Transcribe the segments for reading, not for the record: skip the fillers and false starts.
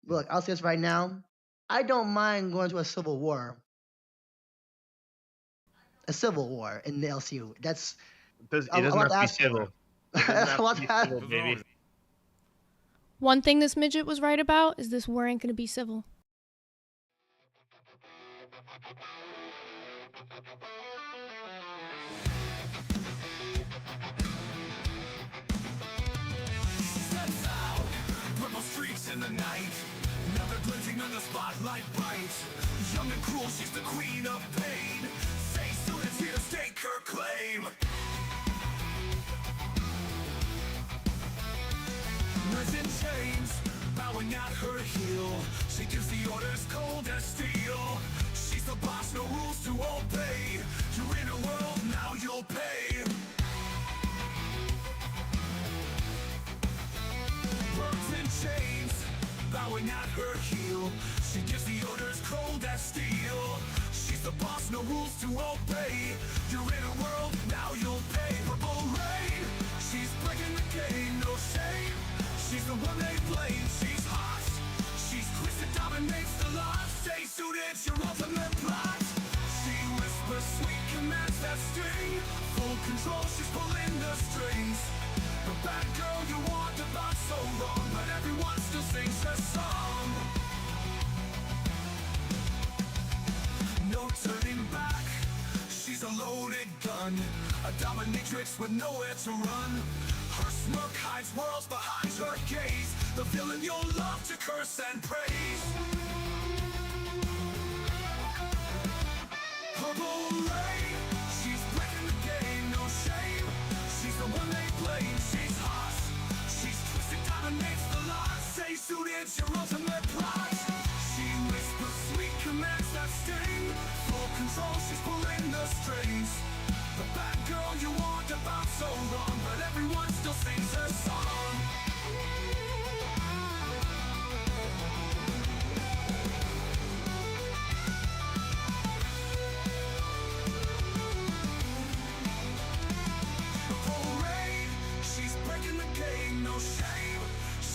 Look, I'll say this right now. I don't mind going to a civil war. A civil war in the LCU. That's It I'm doesn't about have to to be ask for. civil. It doesn't I'm have about to be to ask. civil, baby. One thing this midget was right about is this war ain't gonna be civil. In the night, never glinting on the spotlight bright. Young and cruel, she's the queen of pain. Say students here to stake her claim. Nerves in chains, bowing at her heel. She gives the orders cold as steel. She's the boss, no rules to obey. You're in her world, now you'll pay. Birds in chains, bowing at her heel. She gives the orders cold as steel. She's the boss, no rules to obey. You're in her world, now you'll pay. Purple rain, she's breaking the game, no shame. She's the one they blame, she's hot. She's twisted, dominates the lot. Stay suited, your ultimate plot. She whispers sweet commands that sting. Full control, she's pulling the strings. The bad girl you want about so wrong, but everyone still sings her song. No turning back, she's a loaded gun. A dominatrix with nowhere to run. Her smirk hides worlds behind her gaze. The villain you'll love to curse and praise. Purple rain, she's breaking the game, no shame. She's the one they blame, she's hot. She's twisted, dominates the lot. Say soon it's your ultimate plot. She whispers sweet commands that sting. Full control, she's pulling the strings. The bad girl you want about so wrong, but everyone still sings her song.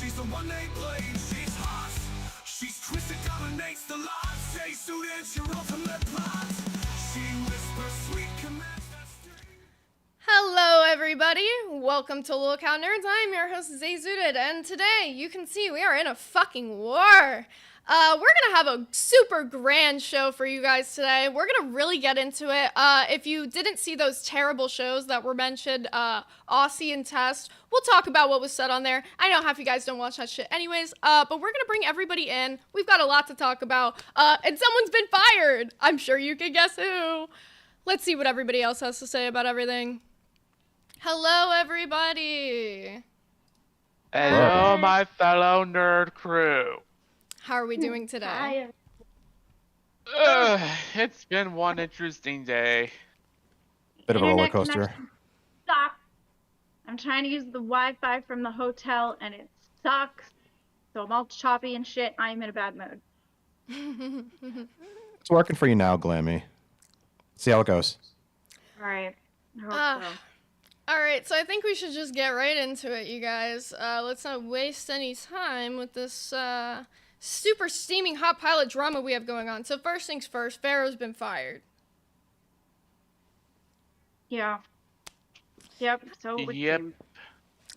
She's the one they blame, she's hot. She's twisted, dominates the lot. Say soon it's your ultimate plot. She whispers sweet commands that sting. Hello everybody, welcome to Lookout Nerds. I'm your host Zayzooted, and today you can see we are in a fucking war. We're gonna have a super grand show for you guys today. We're gonna really get into it. If you didn't see those terrible shows that were mentioned, Aussie and Test, we'll talk about what was said on there. I know half you guys don't watch that shit anyways, but we're gonna bring everybody in. We've got a lot to talk about, and someone's been fired. I'm sure you can guess who. Let's see what everybody else has to say about everything. Hello, everybody. Hello, my fellow nerd crew. How are we doing today? It's been one interesting day. Bit of a roller coaster. Sucks. I'm trying to use the Wi-Fi from the hotel and it sucks. So I'm all choppy and shit. I'm in a bad mood. It's working for you now, Glamy. See how it goes. All right. I hope so. Alright, so I think we should just get right into it, you guys. Let's not waste any time with this super steaming hot pile of drama we have going on. So first things first, Pharaoh's been fired. Yeah. Yep. So Yep.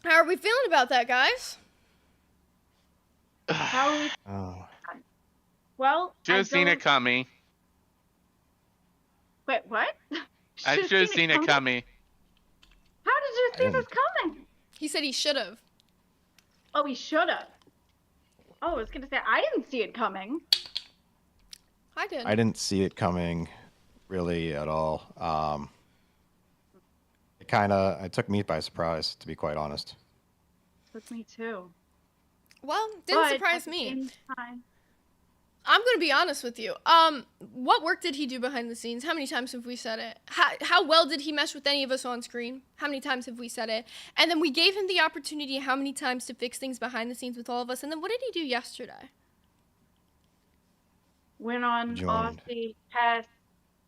How are we feeling about that, guys? How are we? Oh. Well, Should have seen it coming. Wait, what? I should have seen it coming. How did you see this coming? He said he should have. Oh, he should have. Oh, I was gonna say I didn't see it coming. I did. I didn't see it coming, really, at all. It took me by surprise, to be quite honest. Took me too. Well, didn't But surprise at the me. same time- I'm gonna be honest with you. What work did he do behind the scenes? How many times have we said it? How well did he mesh with any of us on screen? How many times have we said it? And then we gave him the opportunity how many times to fix things behind the scenes with all of us. And then what did he do yesterday? Went on Joined. Aussie Test,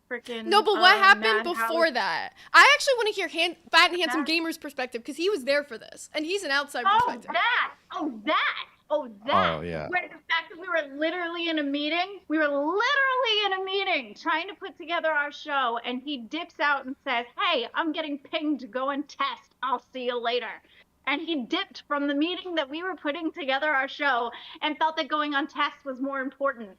freaking. No, but what happened Madhouse. before that? I actually want to hear Fat and Handsome Gamer's perspective because he was there for this, and he's an outside Oh, perspective. that! Oh, that! Oh, that! Oh, yeah. Where the fact that literally in a meeting. We were literally in a meeting trying to put together our show, and he dips out and says, "Hey, I'm getting pinged to go and test. I'll see you later." And he dipped from the meeting that we were putting together our show and felt that going on test was more important.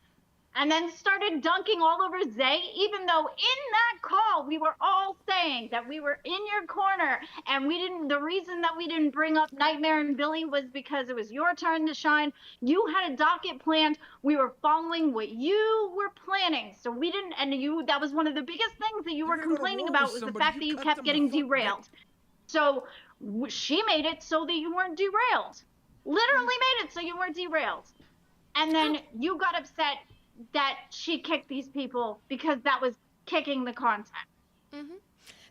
And then started dunking all over Zay, even though in that call we were all saying that we were in your corner, and the reason that we didn't bring up Nightmare and Billy was because it was your turn to shine. You had a docket planned. We were following what you were planning. So we didn't, and that was one of the biggest things that you were complaining about, was the fact that you kept getting derailed. So she made it so that you weren't derailed. Literally made it so you weren't derailed. And then you got upset that she kicked these people because that was kicking the content.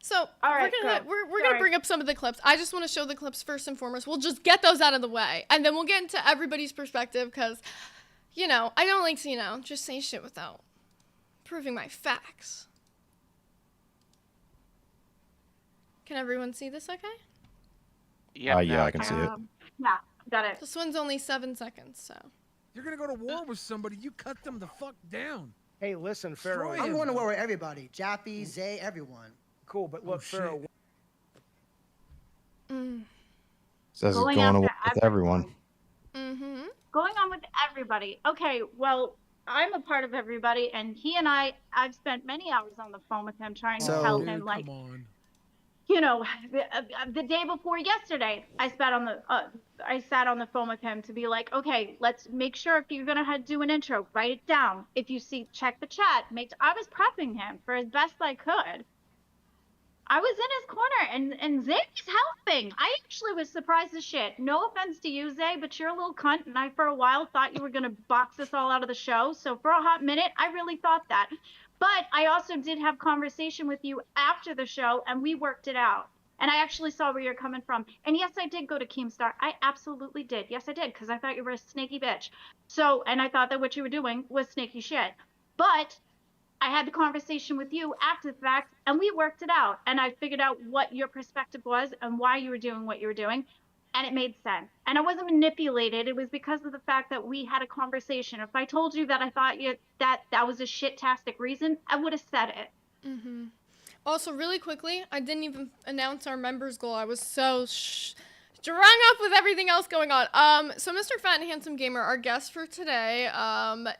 So All right, we're gonna bring up some of the clips. I just want to show the clips first and foremost. We'll just get those out of the way, and then we'll get into everybody's perspective, because, I don't like to, just say shit without proving my facts. Can everyone see this okay? Yeah, yeah, I can see it. Yeah, got it. This one's only 7 seconds, so. You're gonna go to war with somebody, you cut them the fuck down. Hey, listen, Pharaoh. I'm going to war with everybody. Jaffe, Zay, everyone. Cool, but look, Pharaoh. Says Going it's going away after with everyone. Going on with everybody. Okay, well, I'm a part of everybody, and he and I've spent many hours on the phone with him trying to tell him, like, come on. The day before yesterday, I sat on the phone with him to be like, okay, let's make sure if you're gonna do an intro, write it down. If you see, check the chat. I was prepping him for as best I could. I was in his corner, and Zay was helping. I actually was surprised as shit. No offense to you, Zay, but you're a little cunt, and I for a while thought you were gonna box us all out of the show. So for a hot minute, I really thought that. But I also did have conversation with you after the show, and we worked it out. And I actually saw where you're coming from. And yes, I did go to Keemstar. I absolutely did. Yes, I did, because I thought you were a snaky bitch. So, and I thought that what you were doing was snaky shit. But I had the conversation with you after the fact, and we worked it out. And I figured out what your perspective was and why you were doing what you were doing. And it made sense. And I wasn't manipulated. It was because of the fact that we had a conversation. If I told you that I thought that was a shit-tastic reason, I would have said it. Also, really quickly, I didn't even announce our members goal. I was so strung up with everything else going on. So Mr. Fat and Handsome Gamer, our guest for today,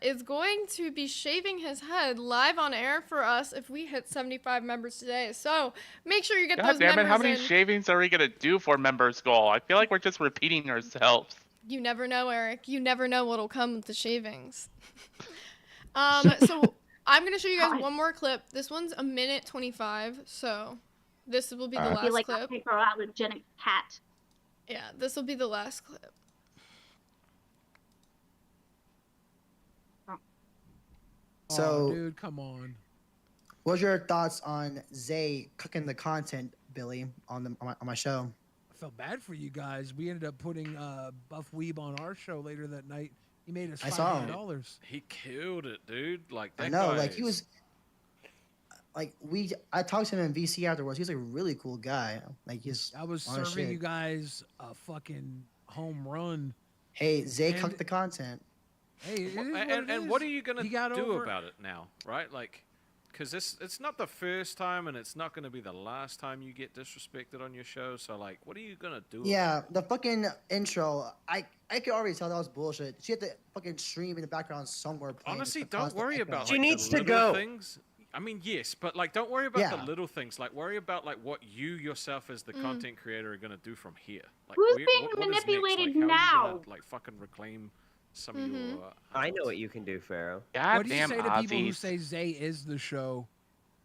is going to be shaving his head live on air for us if we hit 75 members today. So make sure you get those God damn members it, how many in. shavings are we gonna do for members goal? I feel like we're just repeating ourselves. You never know, Eric. You never know what'll come with the shavings. So I'm going to show you guys one more clip. This one's 1:25, so this will be the last I feel like clip. a hypoallergenic cat. Yeah, this will be the last clip. So, dude, come on. What's your thoughts on Zay cooking the content, Billy, on my show? I felt bad for you guys. We ended up putting Buff Weeb on our show later that night. He made us $500. He killed it, dude. Like that I know, guy like he was. Like I talked to him in VC afterwards. He's like a really cool guy. Like I was serving you guys a fucking home run. Hey, Zay cooked the content. Hey, and what are you gonna do about it now, right? Like, because it's not the first time, and it's not gonna be the last time you get disrespected on your show. So like, what are you gonna do? Yeah, the fucking intro. I could already tell that was bullshit. She had the fucking stream in the background somewhere. Honestly, don't worry about. She needs the to go. Things. I mean, yes, but like, don't worry about the little things. Like, worry about like what you yourself as the content creator are gonna do from here. Like, who's being manipulated now? How are you gonna, like, fucking reclaim some of your. I know what you can do, Pharaoh. What do you say to people who say Zay is the show?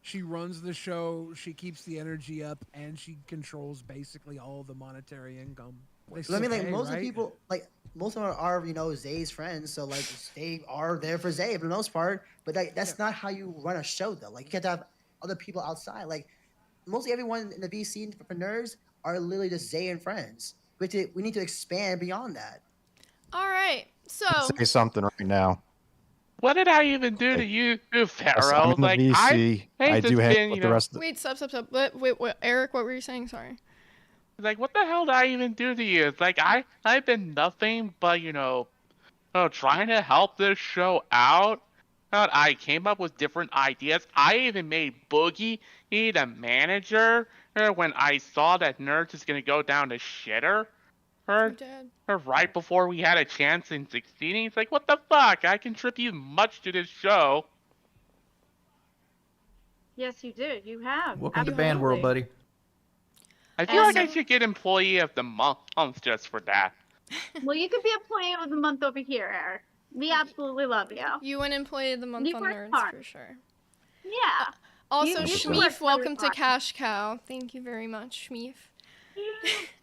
She runs the show. She keeps the energy up, and she controls basically all the monetary income. I mean, like most of the people, like most of them are Zay's friends, so like they are there for Zay for the most part. But that's not how you run a show, though. Like you have to have other people outside. Like mostly everyone in the VC for nerds are literally just Zay and friends. We need to expand beyond that. All right, so Say something right now. What did I even do to you, Pharaoh? I'm in the Like VC. I do hang been, with the rest of the... wait, stop. Wait, Eric, what were you saying? Sorry. Like, what the hell did I even do to you? It's like I've been nothing but trying to help this show out. I came up with different ideas. I even made Boogie the manager when I saw that Nerds is going to go down to shitter. Right before we had a chance in succeeding. It's like, what the fuck? I contribute much to this show. Yes, you did. You have. Welcome to Band World, buddy. I feel like I should get Employee of the Month just for that. Well, you could be Employee of the Month over here, Eric. We absolutely love you. You win Employee of the Month on Nerds hard. for sure. Yeah. Also, You Shmeef, worked welcome really to hard. Cash Cow. Thank you very much, Shmeef.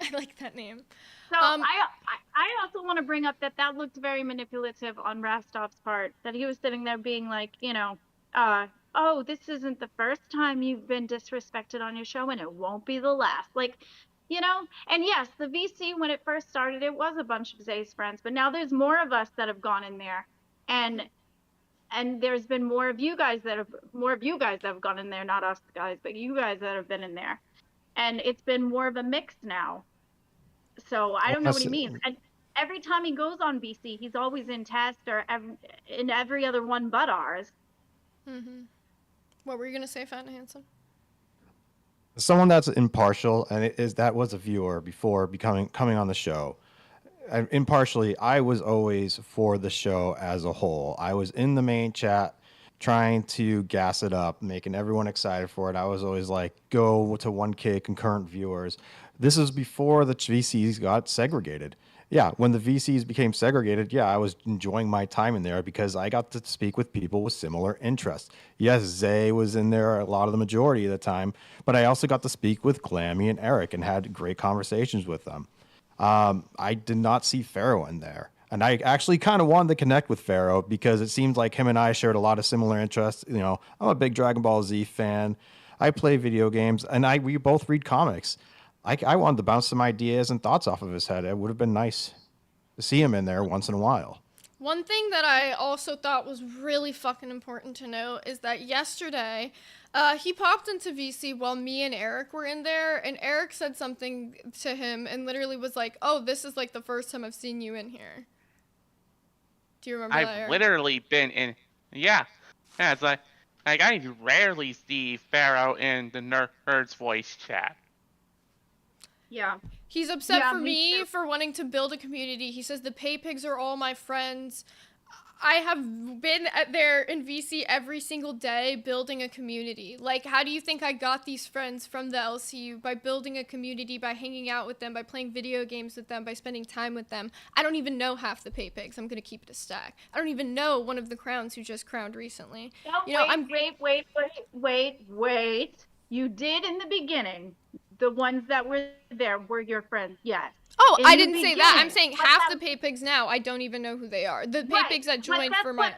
I like that name. So I also want to bring up that looked very manipulative on Rastov's part. That he was sitting there being like, oh, this isn't the first time you've been disrespected on your show, and it won't be the last. Like, and yes, the VC, when it first started, it was a bunch of Zay's friends, but now there's more of us that have gone in there, and there's been more of you guys that have gone in there, not us guys, but you guys that have been in there, and it's been more of a mix now. So I don't know what he means. And every time he goes on VC, he's always in test or in every other one but ours. Mm-hmm. What were you gonna say, Fat and Handsome? Someone that's impartial, and that was a viewer before coming on the show. Impartially, I was always for the show as a whole. I was in the main chat trying to gas it up, making everyone excited for it. I was always like, go to 1K concurrent viewers. This is before the VCs got segregated. Yeah, when the VCs became segregated, yeah, I was enjoying my time in there because I got to speak with people with similar interests. Yes, Zay was in there a lot of the majority of the time, but I also got to speak with Glamy and Eric and had great conversations with them. I did not see Pharaoh in there. And I actually kind of wanted to connect with Pharaoh because it seemed like him and I shared a lot of similar interests. I'm a big Dragon Ball Z fan. I play video games, and we both read comics. I wanted to bounce some ideas and thoughts off of his head. It would have been nice to see him in there once in a while. One thing that I also thought was really fucking important to note is that yesterday, he popped into VC while me and Eric were in there, and Eric said something to him and literally was like, oh, this is like the first time I've seen you in here. Do you remember that, Eric? I've literally been in... Yeah, it's like I rarely see Pharaoh in the Nerds voice chat. Yeah. He's upset for me for wanting to build a community. He says the pay pigs are all my friends. I have been there in VC every single day building a community. Like, how do you think I got these friends from the LCU? By building a community, by hanging out with them, by playing video games with them, by spending time with them. I don't even know half the pay pigs. I'm going to keep it a stack. I don't even know one of the crowns who just crowned recently. No, wait. You did in the beginning. The ones that were there were your friends, yes. Oh, I didn't say that. I'm saying half the pay pigs now, I don't even know who they are. The pay pigs that joined for my...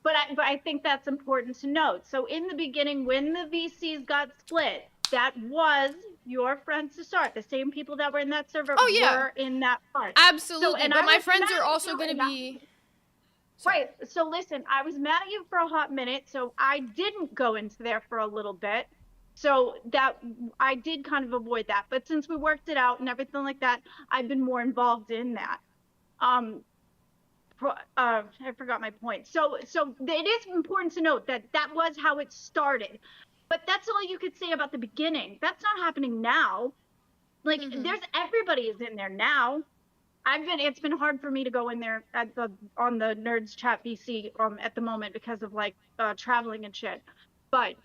But I think that's important to note. So in the beginning, when the VCs got split, that was your friends to start. The same people that were in that server were in that part. Absolutely, but my friends are also going to be... Right, so listen, I was mad at you for a hot minute, so I didn't go into there for a little bit. So that I did kind of avoid that. But since we worked it out and everything like that, I've been more involved in that. I forgot my point. So it is important to note that was how it started. But that's all you could say about the beginning. That's not happening now. Like, everybody is in there now. It's been hard for me to go in there on the Nerds Chat VC at the moment because of traveling and shit. But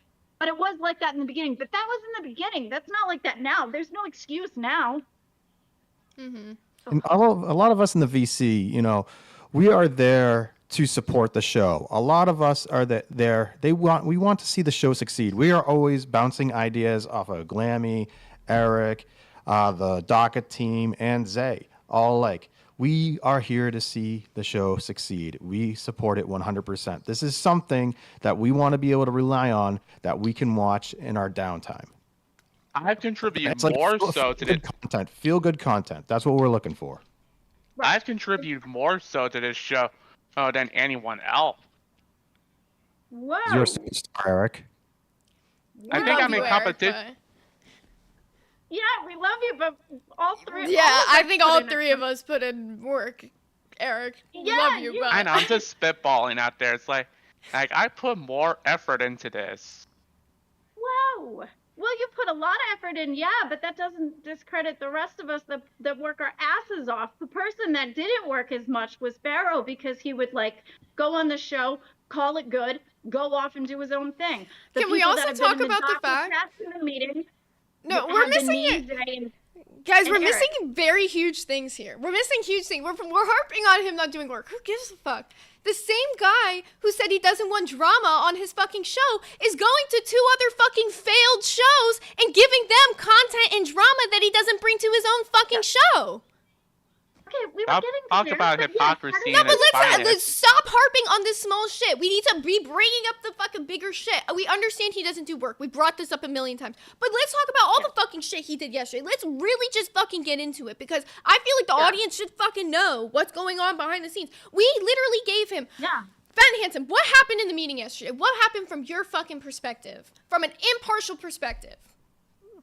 it was like that in the beginning. But that was in the beginning. That's not like that now. There's no excuse now. And a lot of us in the VC, we are there to support the show. A lot of us are there. We want to see the show succeed. We are always bouncing ideas off of Glamy, Eric, the DACA team, and Zay. We are here to see the show succeed. We support it 100%. This is something that we want to be able to rely on, that we can watch in our downtime. I've contributed more so to the content. Feel good content. That's what we're looking for. Right. I've contributed more so to this show than anyone else. Whoa. You're a superstar, Eric. I think I'm in competition. Yeah, we love you, but all three. Yeah, I think all three of us put in work. Eric. Yeah, Love you, but I know, I'm just spitballing out there. It's like I put more effort into this. Whoa. Well, you put a lot of effort in, yeah, but that doesn't discredit the rest of us that work our asses off. The person that didn't work as much was Pharaoh, because he would like go on the show, call it good, go off and do his own thing. Can we also talk about the fact? In the meeting, No, we're missing it. Guys, we're missing very huge things here. We're missing huge things. We're harping on him not doing work. Who gives a fuck? The same guy who said he doesn't want drama on his fucking show is going to 2 other fucking failed shows and giving them content and drama that he doesn't bring to his own fucking show. Okay, we were getting talk about hypocrisy. No, but let's stop harping on this small shit. We need to be bringing up the fucking bigger shit. We understand he doesn't do work. We brought this up a million times. But let's talk about all the fucking shit he did yesterday. Let's really just fucking get into it, because I feel like the audience should fucking know what's going on behind the scenes. We literally gave him... Van Hansen, what happened in the meeting yesterday? What happened from your fucking perspective? From an impartial perspective?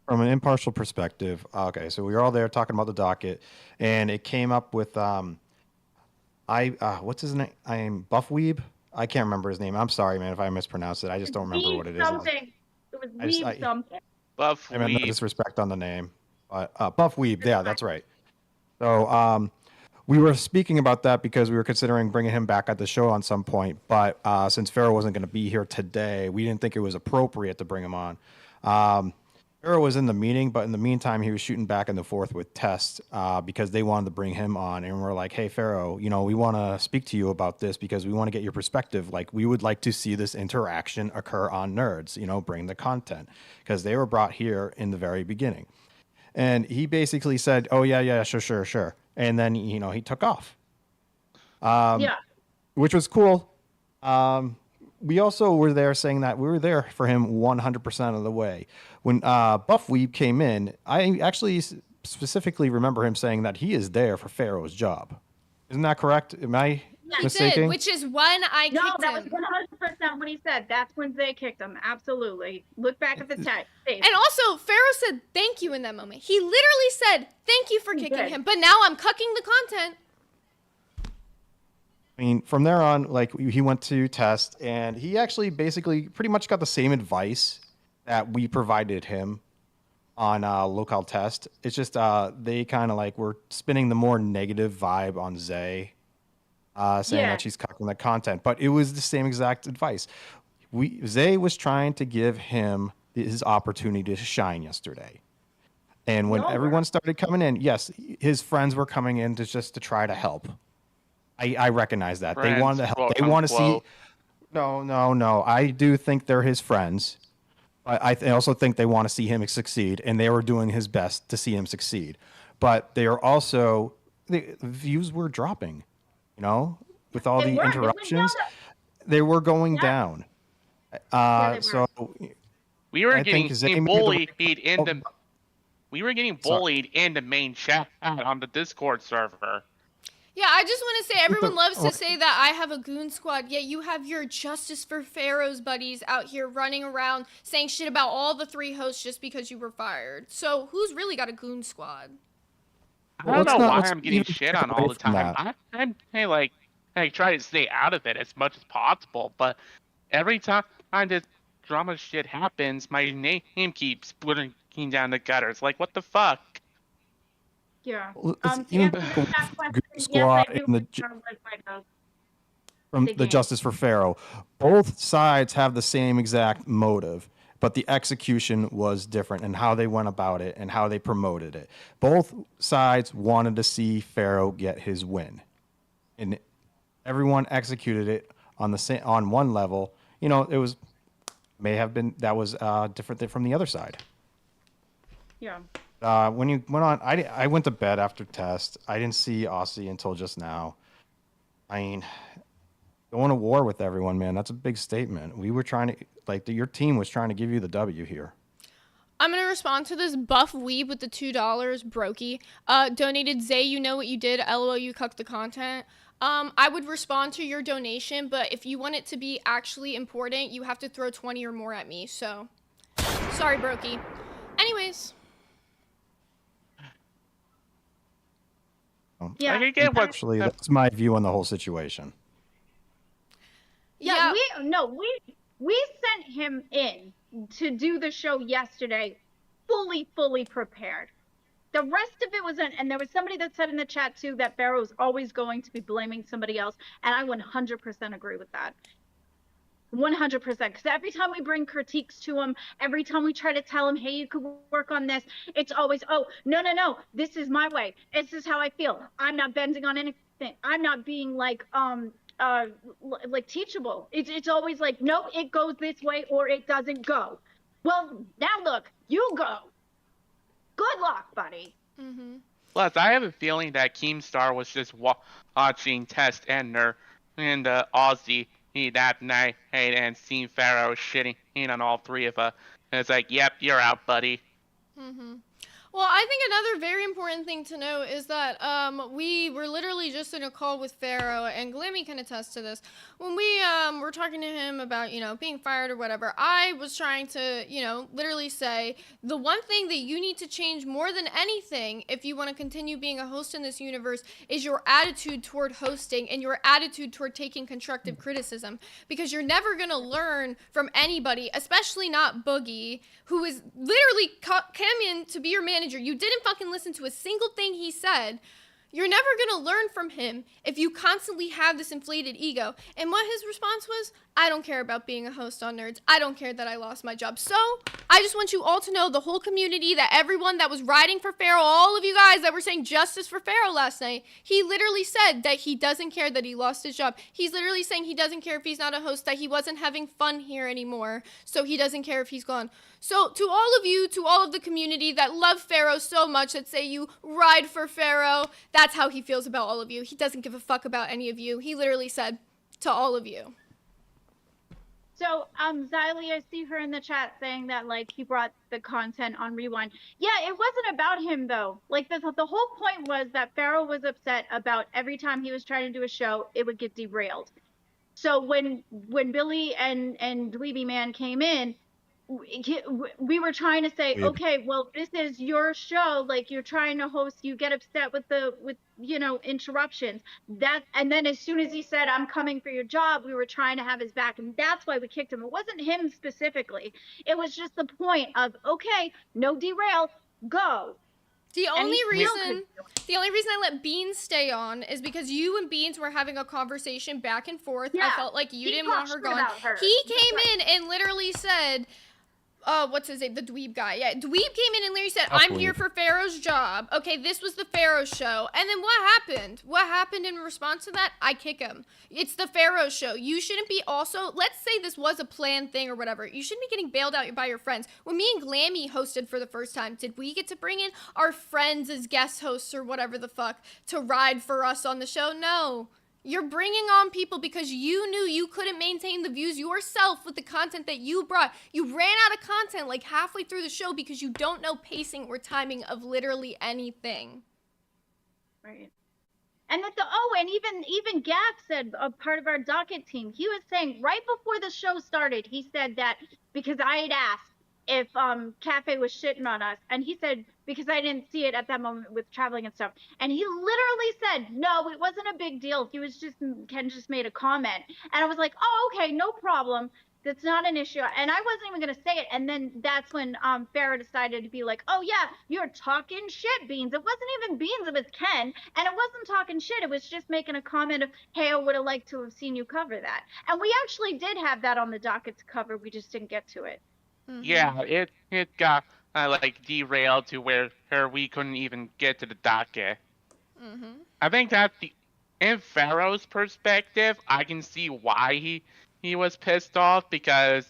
From an impartial perspective, okay, so we were all there talking about the docket, and it came up with what's his name? Buffweeb. I can't remember his name. I'm sorry, man, if I mispronounced it. I just don't remember what it is. Something. It was Weeb something. Buffweeb. I meant no disrespect on the name. Buffweeb. Yeah, that's right. So we were speaking about that because we were considering bringing him back at the show on some point, but since Pharaoh wasn't going to be here today, we didn't think it was appropriate to bring him on. Pharaoh was in the meeting, but in the meantime, he was shooting back and forth with Test because they wanted to bring him on. And we're like, hey, Pharaoh, we want to speak to you about this because we want to get your perspective. Like, we would like to see this interaction occur on Nerds, bring the content, because they were brought here in the very beginning. And he basically said, oh, yeah, sure. And then, he took off. Which was cool. We also were there saying that we were there for him 100% of the way. When Buffweeb came in, I actually specifically remember him saying that he is there for Pharaoh's job. Isn't that correct? Am I mistaken? Did, which is when I kicked him. No, that was 100% what he said. That's when Zay kicked him. Absolutely. Look back at the text. And also, Pharaoh said thank you in that moment. He literally said thank you for kicking him, but now I'm cucking the content. I mean, from there on, like, he went to Test, and he actually basically pretty much got the same advice that we provided him on Local Test. It's just they kind of like were spinning the more negative vibe on Zay, saying that she's cucking the content. But it was the same exact advice. Zay was trying to give him his opportunity to shine yesterday. And when everyone started coming in, yes, his friends were coming in to try to help. I recognize that. Friends, they wanted to help. quote, They want to see. unquote. No. I do think they're his friends. I also think they want to see him succeed, and they were doing his best to see him succeed. But they are also, the views were dropping, with all the interruptions. They were going down. So we were getting bullied in the. We were getting bullied in the main chat on the Discord server. Yeah, I just want to say, everyone loves to say that I have a goon squad, yet you have your Justice for Pharaoh's buddies out here running around saying shit about all the 3 hosts just because you were fired. So who's really got a goon squad? I don't know why I'm getting shit on all the time. I try to stay out of it as much as possible, but every time this drama shit happens, my name keeps putting down the gutters. Like, what the fuck? Yeah. Squad and from the Justice for Pharaoh, both sides have the same exact motive, but the execution was different and how they went about it and how they promoted it. Both sides wanted to see Pharaoh get his win, and everyone executed it on one level. It was different from the other side. Yeah. When you went on, I went to bed after Test. I didn't see Aussie until just now. I mean, going to war with everyone, man, that's a big statement. We were trying to, your team was trying to give you the W here. I'm going to respond to this Buff Weeb with the $2, Brokey. Donated Zay, you know what you did. LOL, you cucked the content. I would respond to your donation, but if you want it to be actually important, you have to throw 20 or more at me. So, sorry, Brokey. Anyways. Yeah. I get what. Actually, that's my view on the whole situation. Yeah, we sent him in to do the show yesterday, fully prepared. The rest of it was and there was somebody that said in the chat too that Pharaoh's always going to be blaming somebody else, and I 100% agree with that. 100%, because every time we bring critiques to him, every time we try to tell him, hey, you could work on this, it's always, oh, no, this is my way. This is how I feel. I'm not bending on anything. I'm not being like teachable. It's always like, no, it goes this way or it doesn't go. Well, now look, you go. Good luck, buddy. Mm-hmm. Plus, I have a feeling that Keemstar was just watching Test and Ner and Aussie that night and seen Pharaoh shitting on all three of us. And it's like, yep, you're out, buddy. Mm-hmm. Well, I think another very important thing to note is that we were literally just in a call with Pharaoh, and Glamy can attest to this. When we were talking to him about, being fired or whatever, I was trying to, literally say, the one thing that you need to change more than anything if you want to continue being a host in this universe is your attitude toward hosting and your attitude toward taking constructive criticism. Because you're never going to learn from anybody, especially not Boogie, who is literally came in to be your manager. You didn't fucking listen to a single thing he said. You're never gonna learn from him if you constantly have this inflated ego. And what his response was, I don't care about being a host on Nerds. I don't care that I lost my job. So, I just want you all to know, the whole community, that everyone that was riding for Pharaoh, all of you guys that were saying justice for Pharaoh last night, he literally said that he doesn't care that he lost his job. He's literally saying he doesn't care if he's not a host, that he wasn't having fun here anymore, so he doesn't care if he's gone. So, to all of you, to all of the community that love Pharaoh so much, that say you ride for Pharaoh, that's how he feels about all of you. He doesn't give a fuck about any of you. He literally said to all of you. So, Xylee, I see her in the chat saying that, he brought the content on Rewind. Yeah, it wasn't about him, though. The whole point was that Pharaoh was upset about every time he was trying to do a show, it would get derailed. So, when Billy and Dweeby Man came in, we were trying to say, okay, well, this is your show. You're trying to host, you get upset with interruptions. And then as soon as he said, I'm coming for your job, we were trying to have his back, and that's why we kicked him. It wasn't him specifically. It was just the point of, okay, no derail, go. The only reason I let Beans stay on is because you and Beans were having a conversation back and forth. Yeah, I felt like you didn't want her gone. He came in and literally said, what's his name? The dweeb guy. Yeah, dweeb came in and literally said, I'm here for Pharaoh's job. Okay, this was the Pharaoh show. And then what happened? What happened in response to that? I kick him. It's the Pharaoh show. You shouldn't be also, let's say this was a planned thing or whatever. You shouldn't be getting bailed out by your friends. When me and Glamy hosted for the first time, did we get to bring in our friends as guest hosts or whatever the fuck to ride for us on the show? No. You're bringing on people because you knew you couldn't maintain the views yourself with the content that you brought. You ran out of content halfway through the show because you don't know pacing or timing of literally anything. Right. And and even Gaff said, a part of our docket team, he was saying right before the show started, he said that because I had asked if Cafe was shitting on us, and he said, because I didn't see it at that moment with traveling and stuff, and he literally said, no, it wasn't a big deal. He was Ken just made a comment, and I was like, oh, okay, no problem. That's not an issue. And I wasn't even going to say it. And then that's when Pharaoh decided to be like, oh, yeah, you're talking shit, Beans. It wasn't even Beans. It was Ken. And it wasn't talking shit. It was just making a comment of, hey, I would have liked to have seen you cover that. And we actually did have that on the docket to cover. We just didn't get to it. Mm-hmm. Yeah, it got derailed to where we couldn't even get to the docket. Mm-hmm. I think that in Pharaoh's perspective, I can see why he was pissed off because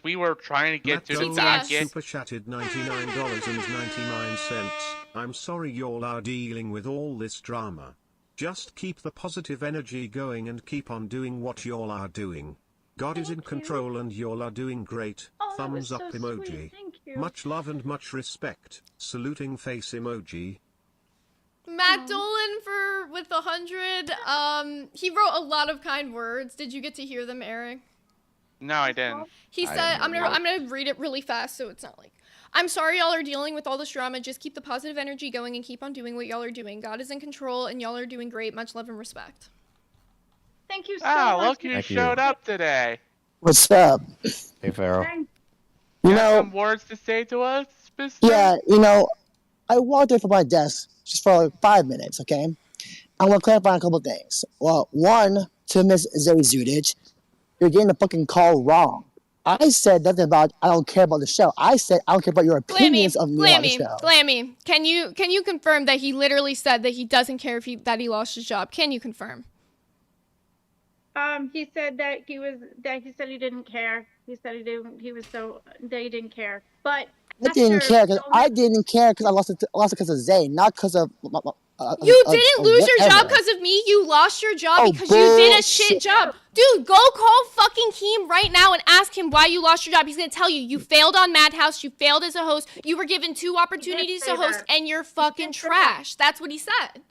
we were trying to get to the docket. Super chatted $99.99. I'm sorry y'all are dealing with all this drama. Just keep the positive energy going and keep on doing what y'all are doing. God is in control and y'all are doing great. Thumbs up emoji. Much love and much respect. Saluting face emoji. Matt Dolan with 100. He wrote a lot of kind words. Did you get to hear them, Eric? No, I didn't. He said, I'm gonna read it really fast so it's not I'm sorry y'all are dealing with all this drama. Just keep the positive energy going and keep on doing what y'all are doing. God is in control and y'all are doing great. Much love and respect. Thank you so much. Look who showed up today. What's up? Hey, Pharaoh. You Got know, some words to say to us, mister? yeah, you know, I walked away from my desk just for like 5 minutes, okay? I want to clarify a couple of things. Well, one, to Miss Zoe Zudich, you're getting the fucking call wrong. I said nothing about I don't care about the show. I said I don't care about your opinions of me about the show. Glamy, can you confirm that he literally said that he doesn't care that he lost his job? Can you confirm? He said that he said he didn't care. He said he didn't care. But I didn't care because I lost it because of Zay, not because of. You didn't lose your job because of me. You lost your job because you did a shit job. Dude, go call fucking Keem right now and ask him why you lost your job. He's going to tell you. You failed on Madhouse. You failed as a host. You were given 2 opportunities to host, and you're fucking trash. That's what he said.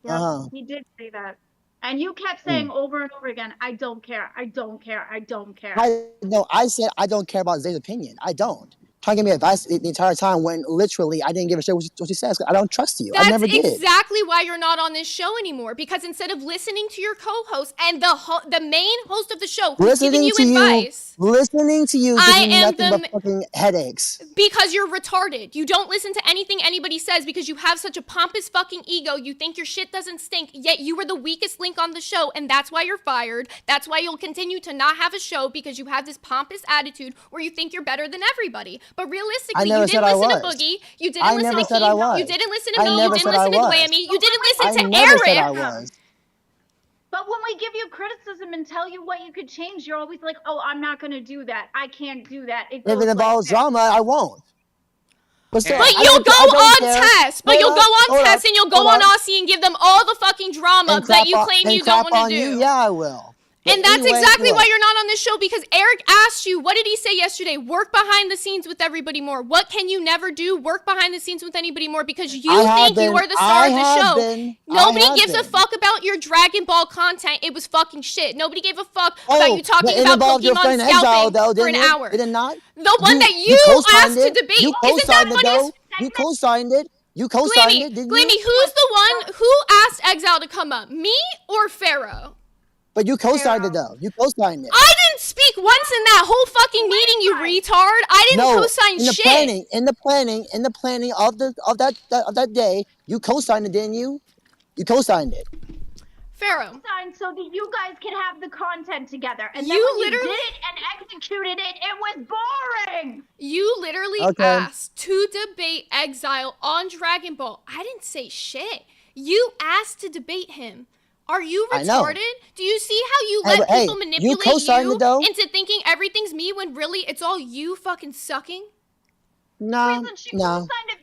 Yeah, he did say that. And you kept saying over and over again, I don't care. I don't care. I don't care. I said I don't care about Zay's opinion. I don't. Trying to give me advice the entire time when literally I didn't give a shit what she says. I don't trust you. I never did. That's exactly why you're not on this show anymore. Because instead of listening to your co-host and the main host of the show who's giving you advice, listening to you gives me nothing but fucking headaches. Because you're retarded. You don't listen to anything anybody says because you have such a pompous fucking ego. You think your shit doesn't stink. Yet you were the weakest link on the show, and that's why you're fired. That's why you'll continue to not have a show because you have this pompous attitude where you think you're better than everybody. But realistically, you didn't listen to Boogie. You didn't listen to Keem. You didn't listen to Mo. You didn't listen to Glamy. You didn't listen to Eric. But when we give you criticism and tell you what you could change, you're always like, oh, I'm not going to do that. I can't do that. If it involves drama, I won't. But you'll go on Tess. But you'll go on Tess and you'll go on Aussie and give them all the fucking drama that you claim you don't want to do. Yeah, I will. And that's exactly why you're not on this show, because Eric asked you, what did he say yesterday? Work behind the scenes with everybody more. What can you never do? Work behind the scenes with anybody more because you think you are the star of the show. Nobody gives a fuck about your Dragon Ball content. It was fucking shit. Nobody gave a fuck about you talking about Pokemon scalping for an hour. Did it not? The one that you asked to debate. Isn't that funny? You co-signed it. You co-signed it, didn't you? Glamy, who's the one who asked Exile to come up? Me or Pharaoh? But you co-signed it though. You co-signed it. I didn't speak once in that whole fucking meeting, you retard. I didn't co-sign shit. In the planning of that day, you co-signed it, didn't you? You co-signed it. Pharaoh. So that you guys can have the content together. And then you when you did it and executed it, it was boring. You literally asked to debate Exile on Dragon Ball. I didn't say shit. You asked to debate him. Are you retarded? Do you see how you let people manipulate you into thinking everything's me when really it's all you fucking sucking? No.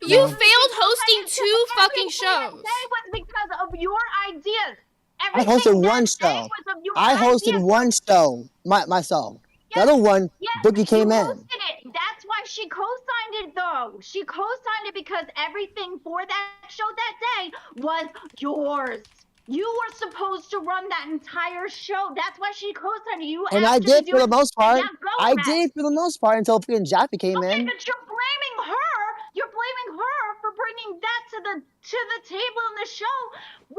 You failed hosting 2 fucking shows. It was because of your ideas. I hosted one show. I hosted one show myself. The other one, Boogie came in. That's why she co-signed it, though. She co-signed it because everything for that show that day was yours. You were supposed to run that entire show. That's why she co-signed you. And I did for the most part. I did for the most part until freaking Jaffe came in. But you're blaming her. You're blaming her for bringing that to the table in the show.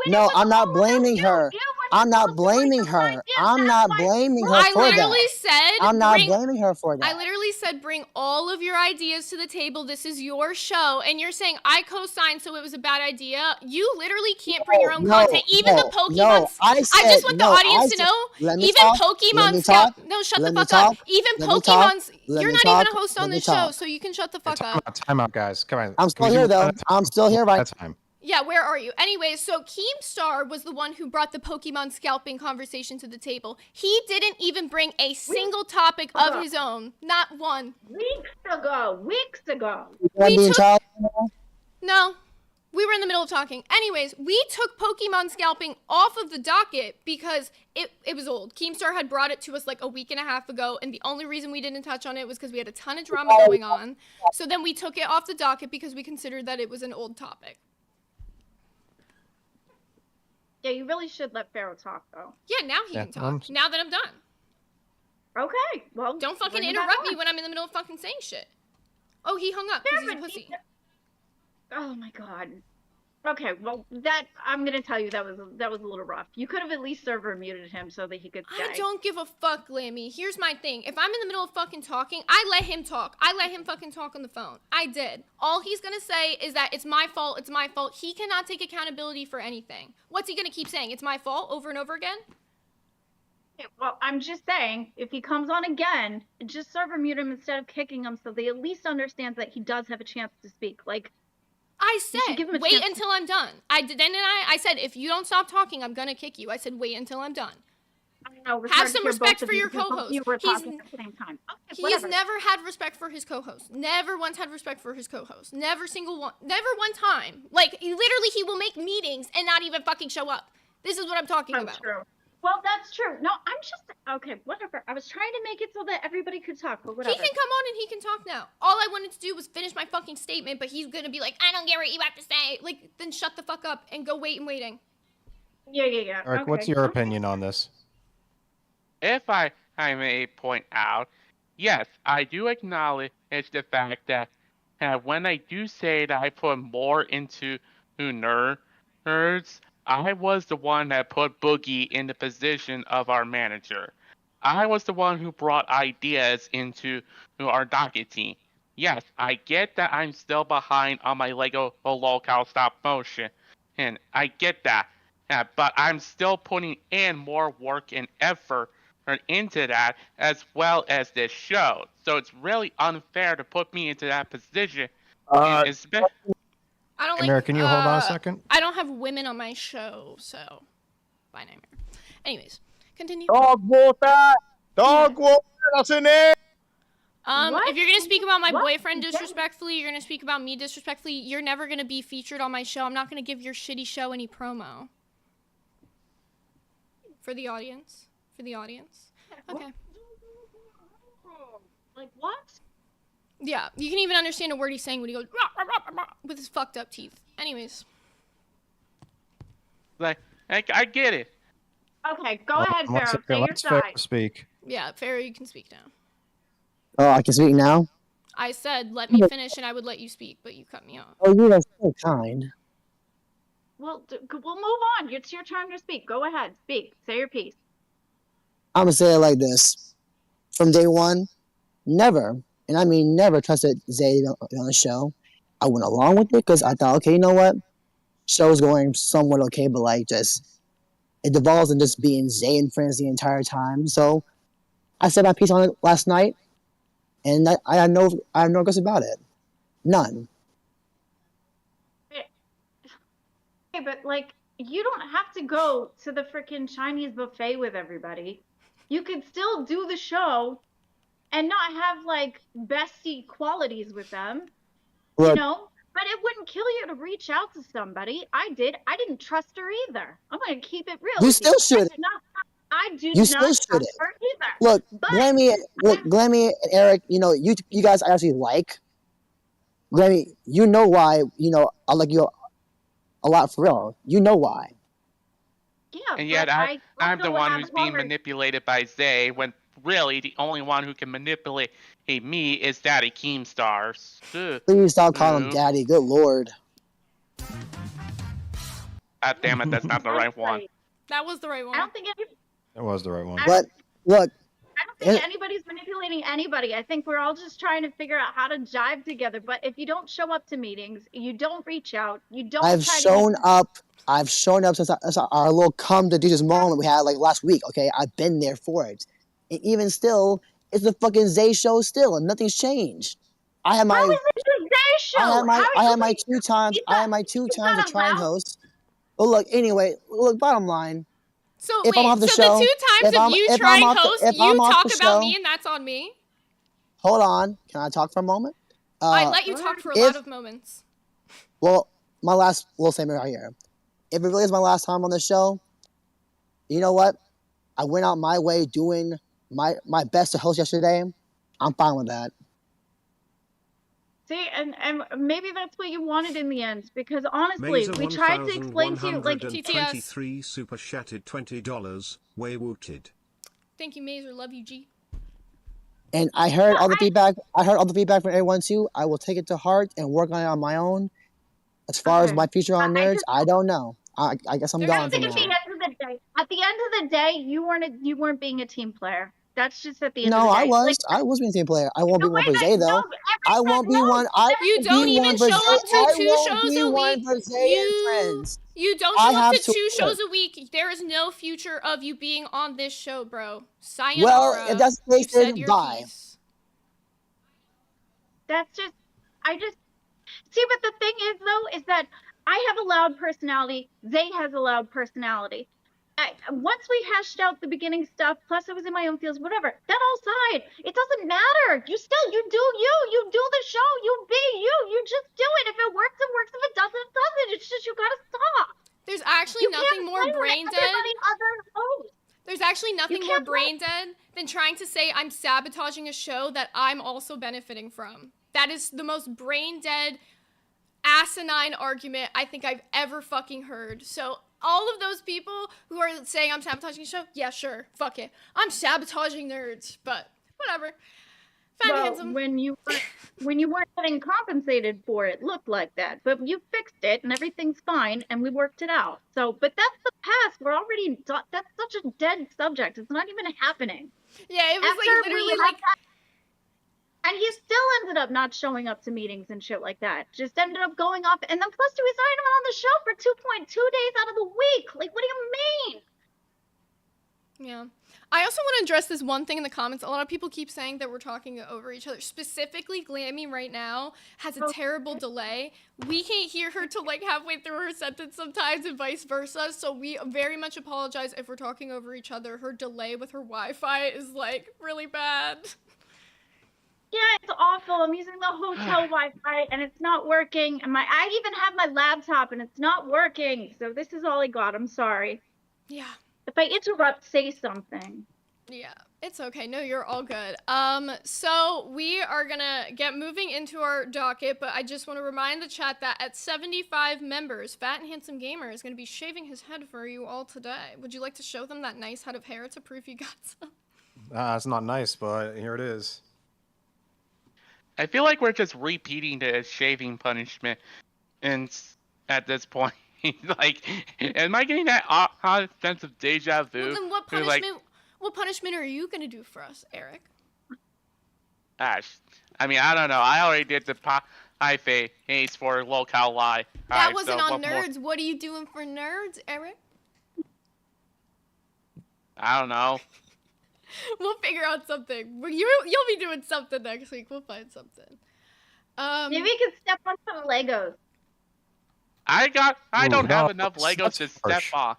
No, I'm not blaming her. I'm not blaming her. I'm not blaming her for that. I literally said, I'm not blaming her for that. I literally said, bring all of your ideas to the table. This is your show. And you're saying, I co-signed, so it was a bad idea. You literally can't bring your own content. Even the Pokemon. I just want the audience to know, even Pokemon Scout. No, shut the fuck up. Even Pokemon's. You're not even a host on the show, so you can shut the fuck up. Time out, guys. Come on. I'm still here, though. I'm still here right now. Yeah, where are you? Anyways, so Keemstar was the one who brought the Pokemon scalping conversation to the table. He didn't even bring a single topic of his own. Not one. Weeks ago. No. We were in the middle of talking. Anyways, we took Pokemon scalping off of the docket because it was old. Keemstar had brought it to us like a week and a half ago, and the only reason we didn't touch on it was because we had a ton of drama going on. So then we took it off the docket because we considered that it was an old topic. Yeah, you really should let Pharaoh talk, though. Yeah, now he can talk. Now that I'm done. Okay, well... Don't fucking interrupt me when I'm in the middle of fucking saying shit. Oh, he hung up because he's a pussy. Oh my god. Okay, well that I'm gonna tell you that was a little rough. You could have at least server muted him so that he could stay. I don't give a fuck, Glamy. Here's my thing. If I'm in the middle of fucking talking, I let him talk. I let him fucking talk on the phone. I did. All he's gonna say is that it's my fault, it's my fault. He cannot take accountability for anything. What's he gonna keep saying? It's my fault over and over again? Okay, well, I'm just saying, if he comes on again, just server mute him instead of kicking him so they at least understand that he does have a chance to speak. Like, I said, wait until I'm done. I said, if you don't stop talking, I'm gonna kick you. I said, wait until I'm done. I know, have some respect for your co-host. You were talking at the same time. Okay, he has never had respect for his co-host. Never once had respect for his co-host. Never one time. Like, literally, he will make meetings and not even fucking show up. This is what I'm talking about. True. Well, that's true. No, I'm just okay. Whatever. I was trying to make it so that everybody could talk, but whatever. He can come on and he can talk now. All I wanted to do was finish my fucking statement, but he's gonna be like, I don't get what you have to say. Like, then shut the fuck up and go wait and waiting. Yeah. Eric, what's your opinion on this? If I may point out, yes, I do acknowledge the fact that when I do say that I put more into nerds, I was the one that put Boogie in the position of our manager. I was the one who brought ideas into our docket team. Yes, I get that I'm still behind on my Lego locale stop motion, and I get that. But I'm still putting in more work and effort into that, as well as this show. So it's really unfair to put me into that position. Especially. I don't Nightmare, can you hold on a second? I don't have women on my show, so bye, Nightmare. Anyways, continue. Dog water! Dog water, that's in there! If you're gonna speak about my boyfriend disrespectfully, you're gonna speak about me disrespectfully, you're never gonna be featured on my show. I'm not gonna give your shitty show any promo. For the audience. Okay. Like what? Yeah, you can even understand a word he's saying when he goes rah, rah, rah, rah, with his fucked up teeth. Anyways. Like, I get it. Okay, go ahead, Pharaoh. Say your Let's side. speak. Yeah, Pharaoh, you can speak now. Oh, I can speak now? I said let me finish and I would let you speak, but you cut me off. Oh, you are so kind. Well, we'll move on. It's your turn to speak. Go ahead. Speak. Say your piece. I'm going to say it like this. From day one, never, and I mean never trusted Zay on the show. I went along with it because I thought, okay, you know what? Show's going somewhat okay, but like just, it devolves in just being Zay and friends the entire time. So I said my piece on it last night, and I have no regrets about it. None. Okay, but like, you don't have to go to the freaking Chinese buffet with everybody. You could still do the show and not have like bestie qualities with them. Look, you know? But it wouldn't kill you to reach out to somebody. I did. I didn't trust her either. I'm going to keep it real. You still shouldn't. I do You not still trust shouldn't. her either. Look, Glamy and Eric, you guys I actually like. Glamy, you know why, I like you a lot for real. You know why. Yeah, And yet I'm the one who's being manipulated by Zay, when really the only one who can manipulate me is Daddy Keemstar. Please stop calling him Daddy. Good Lord. God damn it, that's not the right one. That was the right one. I don't think That was the right one. But look, I don't think anybody's manipulating anybody. I think we're all just trying to figure out how to jive together. But if you don't show up to meetings, you don't reach out, you don't. I've shown up since our little come to Jesus moment we had like last week. Okay, I've been there for it, and even still, it's the fucking Zay show still, and nothing's changed. I had my. How is it the Zay show? I had my 2 times. I had my 2 times to try and host. But look, anyway, bottom line. So if wait, I'm off the so show, the 2 times of you trying host, you talk about me and that's on me? Hold on. Can I talk for a moment? I let you talk for a lot of moments. Well, my last little statement right here. If it really is my last time on the show, you know what? I went out my way doing my best to host yesterday. I'm fine with that. See, and maybe that's what you wanted in the end, because honestly, we tried to explain to you, like, TTS. 23 super chatted $20, way wooted. Thank you, Mazer. Love you, G. And I heard all the feedback. I heard all the feedback from everyone too. I will take it to heart and work on it on my own. As far as my future on Nerds, I don't know. I guess I'm gone for now. At the end of the day, you weren't being a team player. That's just at the end of the No, day. I was being a team player. I won't be one for Zay though. I won't be one. You don't even show up to 2 shows a week. You don't show up to 2 shows a week. There is no future of you being on this show, bro. Sayonara. Well, if that's the case, then bye. That's just, see, but the thing is, though, is that I have a loud personality. Zay has a loud personality. Once we hashed out the beginning stuff, plus I was in my own fields, whatever, that all aside, it doesn't matter. You do you do the show, you be you just do it. If it works, it works. If it doesn't, it doesn't. It's just, you gotta stop. There's actually nothing more brain dead. There's actually nothing more brain dead than trying to say I'm sabotaging a show that I'm also benefiting from. That is the most brain dead, asinine argument I think I've ever fucking heard. So all of those people who are saying I'm sabotaging a show, yeah, sure, fuck it. I'm sabotaging Nerds, but whatever. When you weren't getting compensated for it, looked like that. But you fixed it, and everything's fine, and we worked it out. So, but that's the past. We're already done. That's such a dead subject. It's not even happening. Yeah, it was like literally like. And he still ended up not showing up to meetings and shit like that. Just ended up going off, and then plus 2, he's not even on the show for 2.2 days out of the week. Like, what do you mean? Yeah. I also want to address this one thing in the comments. A lot of people keep saying that we're talking over each other. Specifically, Glamy right now has a terrible delay. We can't hear her till like halfway through her sentence sometimes and vice versa. So we very much apologize if we're talking over each other. Her delay with her Wi-Fi is like really bad. Yeah, it's awful. I'm using the hotel Wi-Fi and it's not working. And I even have my laptop and it's not working. So this is all I got. I'm sorry. Yeah. If I interrupt, say something. Yeah, it's okay. No, you're all good. So we are gonna get moving into our docket, but I just want to remind the chat that at 75 members, Fat and Handsome Gamer is gonna be shaving his head for you all today. Would you like to show them that nice head of hair to prove you got some? It's not nice, but here it is. I feel like we're just repeating the shaving punishment, and at this point. Like, am I getting that odd sense of deja vu? Well, then what punishment are you going to do for us, Eric? I mean, I don't know. I already did the high face for locale lie. That wasn't on Nerds. What are you doing for Nerds, Eric? I don't know. We'll figure out something. You'll be doing something next week. We'll find something. Maybe we can step on some Legos. I don't have enough Legos to step on.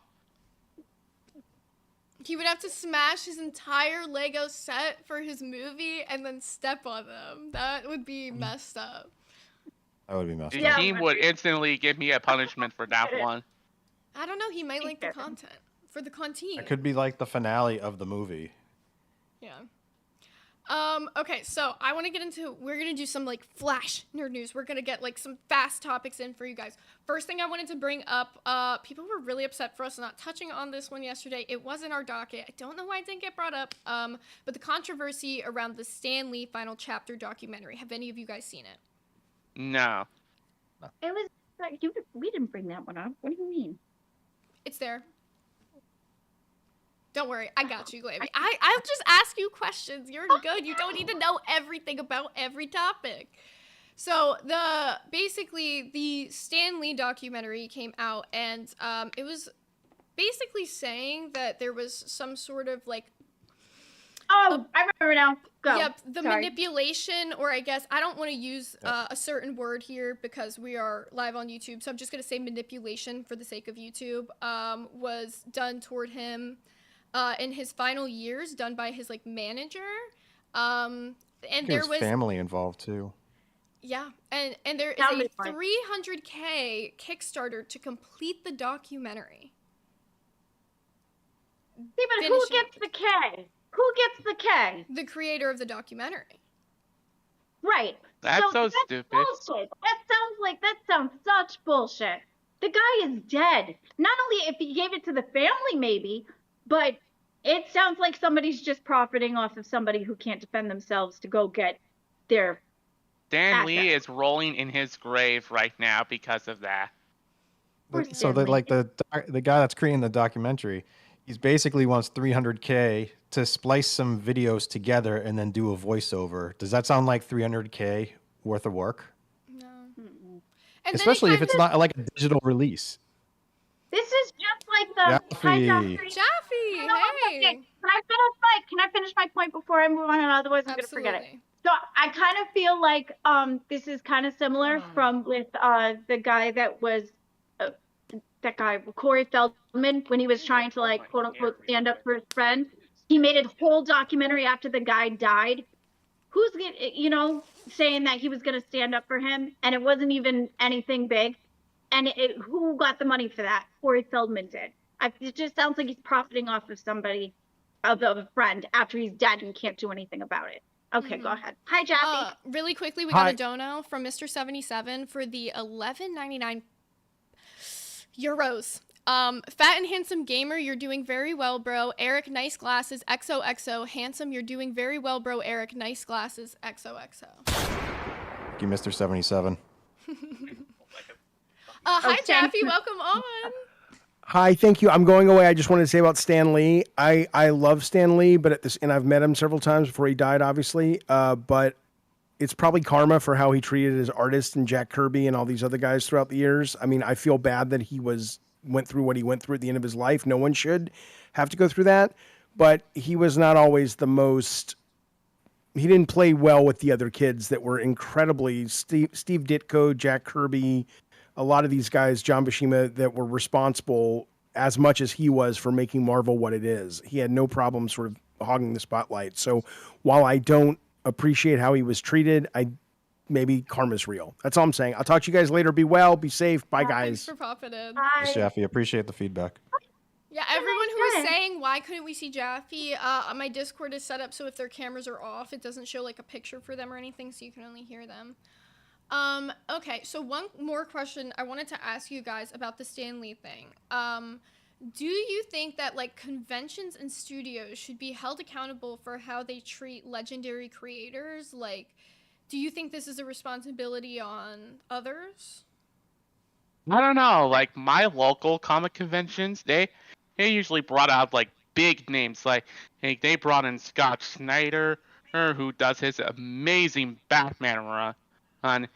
He would have to smash his entire Lego set for his movie and then step on them. That would be messed up. That would be messed up. The team would instantly give me a punishment for that one. I don't know. He might like the content. For the content. It could be like the finale of the movie. Yeah. Okay, so I want to get into, we're going to do some like flash nerd news. We're going to get like some fast topics in for you guys. First thing I wanted to bring up, people were really upset for us not touching on this one yesterday. It was in our docket. I don't know why it didn't get brought up, but the controversy around the Stanley final chapter documentary. Have any of you guys seen it? No. It was, we didn't bring that one up. What do you mean? It's there. Don't worry, I got you, Glamy. I'll just ask you questions. You're good. You don't need to know everything about every topic. So basically the Stanley documentary came out, and it was basically saying that there was some sort of like. Oh, I remember now. Go. Yep, the manipulation, or I guess I don't want to use a certain word here because we are live on YouTube, so I'm just gonna say manipulation for the sake of YouTube. Was done toward him. In his final years, done by his like manager, and there was family involved too. Yeah, and there is a $300K Kickstarter to complete the documentary. See, but who gets the K? Who gets the K? The creator of the documentary. Right. That's so stupid. Bullshit. That sounds such bullshit. The guy is dead. Not only if he gave it to the family, maybe. But It sounds like somebody's just profiting off of somebody who can't defend themselves to go get their. Stanley is rolling in his grave right now because of that. So that like the guy that's creating the documentary, he's basically wants $300K to splice some videos together and then do a voiceover. Does that sound like $300K worth of work? No. Especially if it's not like a digital release. This is just like the Jaffe. Jaffe, hey. Can I finish my point before I move on? Otherwise, I'm gonna forget it. So I kind of feel like this is kind of similar from with the guy that was that guy Corey Feldman when he was trying to like quote unquote stand up for his friend. He made a whole documentary after the guy died. Who's saying that he was gonna stand up for him, and it wasn't even anything big. And who got the money for that? Corey Feldman did. It just sounds like he's profiting off of somebody, of a friend, after he's dead and can't do anything about it. Okay, go ahead. Hi, Jaffe. Really quickly, we got a dono from Mr. 77 for the €11.99. Fat and handsome gamer, you're doing very well, bro. Eric, nice glasses. XOXO. Handsome, you're doing very well, bro. Eric, nice glasses. XOXO. Thank you, Mr. 77. Hi, Jaffe. Welcome on. Hi, thank you. I'm going away. I just wanted to say about Stan Lee. I love Stan Lee, and I've met him several times before he died, obviously. But it's probably karma for how he treated his artists and Jack Kirby and all these other guys throughout the years. I mean, I feel bad that he went through what he went through at the end of his life. No one should have to go through that. But he was not always the most. He didn't play well with the other kids that were incredibly Steve Ditko, Jack Kirby. A lot of these guys, John Buscema, that were responsible as much as he was for making Marvel what it is. He had no problem sort of hogging the spotlight. So while I don't appreciate how he was treated, maybe karma's real. That's all I'm saying. I'll talk to you guys later. Be well. Be safe. Bye, guys. Thanks for popping in. Thanks, Jaffe. Appreciate the feedback. Yeah, everyone who was saying, why couldn't we see Jaffe? My Discord is set up so if their cameras are off, it doesn't show like a picture for them or anything, so you can only hear them. Okay, so one more question I wanted to ask you guys about the Stan Lee thing. Do you think that like conventions and studios should be held accountable for how they treat legendary creators? Like, do you think this is a responsibility on others? I don't know. Like my local comic conventions, they usually brought out like big names. Like they brought in Scott Snyder, who does his amazing Batman run.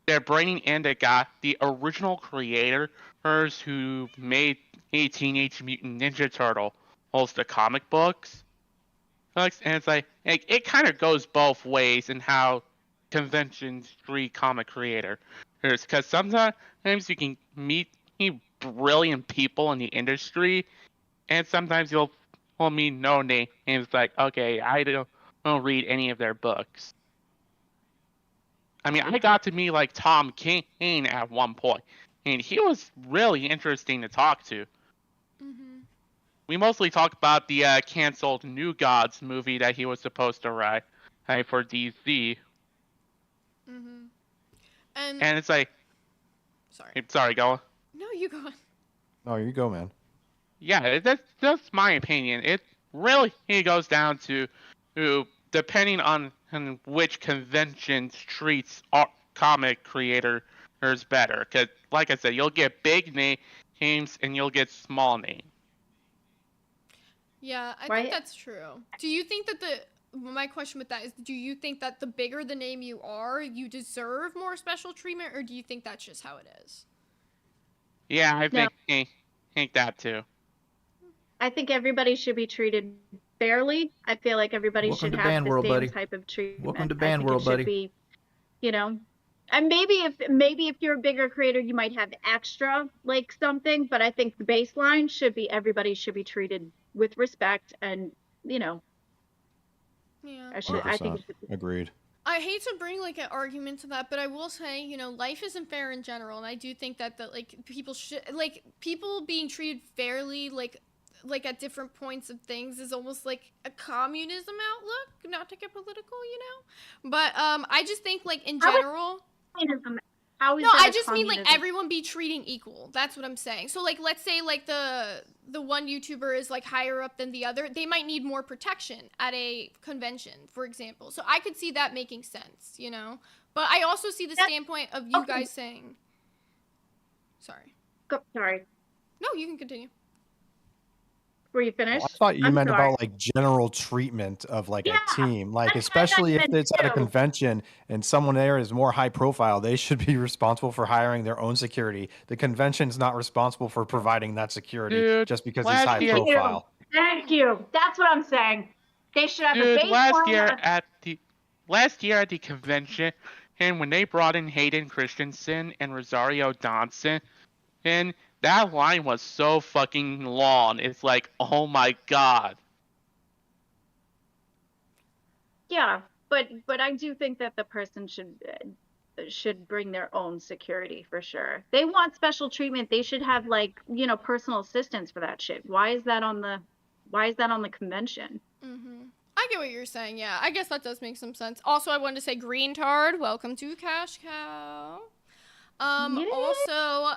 They're bringing in the original creators who made a Teenage Mutant Ninja Turtle, the comic books. And it's like it kind of goes both ways in how conventions treat comic creators. Because sometimes you can meet brilliant people in the industry, and sometimes you'll meet no name, and it's like, okay, I don't read any of their books. I mean, I got to meet like Tom King at one point, and he was really interesting to talk to. Mm-hmm. We mostly talked about the canceled New Gods movie that he was supposed to write for DC. Mm-hmm. And it's like, sorry, go. No, you go on. No, you go, man. Yeah, that's my opinion. It really goes down to depending on which convention treats comic creators better. Because, like I said, you'll get big names and you'll get small names. Yeah, I think that's true. Do you think that my question with that is, do you think that the bigger the name you are, you deserve more special treatment, or do you think that's just how it is? Yeah, I think that too. I think everybody should be treated fairly. I feel like everybody should have the same type of treatment. Welcome to Band World, buddy. Be, and maybe if you're a bigger creator, you might have extra like something, but I think the baseline should be everybody should be treated with respect, and Yeah. I think agreed. I hate to bring like an argument to that, but I will say, life isn't fair in general, and I do think that people being treated fairly, like at different points of things, is almost like a communism outlook. Not to get political, But I just think, like in general, How is No, that I a just mean like communism? everyone be treating equal. That's what I'm saying. So like, let's say like the one YouTuber is like higher up than the other. They might need more protection at a convention, for example. So I could see that making sense, you know. But I also see the standpoint of you guys saying. Sorry. Sorry. No, you can continue. Were you finished? I thought you I'm meant sorry. about like general treatment of like Yeah, a team, like that's especially what I if meant it's at a too. convention and someone there is more high profile, they should be responsible for hiring their own security. The convention's not responsible for providing that security Dude, just because he's last high year- profile. Thank you. That's what I'm saying. They should have a Dude, baseline. last year at the convention, and when they brought in Hayden Christensen and Rosario Dawson, and that line was so fucking long. It's like, oh my god. Yeah, but I do think that the person should bring their own security for sure. They want special treatment. They should have like, you know, personal assistants for that shit. Why is that on the convention? I get what you're saying. Yeah, I guess that does make some sense. Also, I wanted to say, Green Tard, welcome to Cash Cow. Also,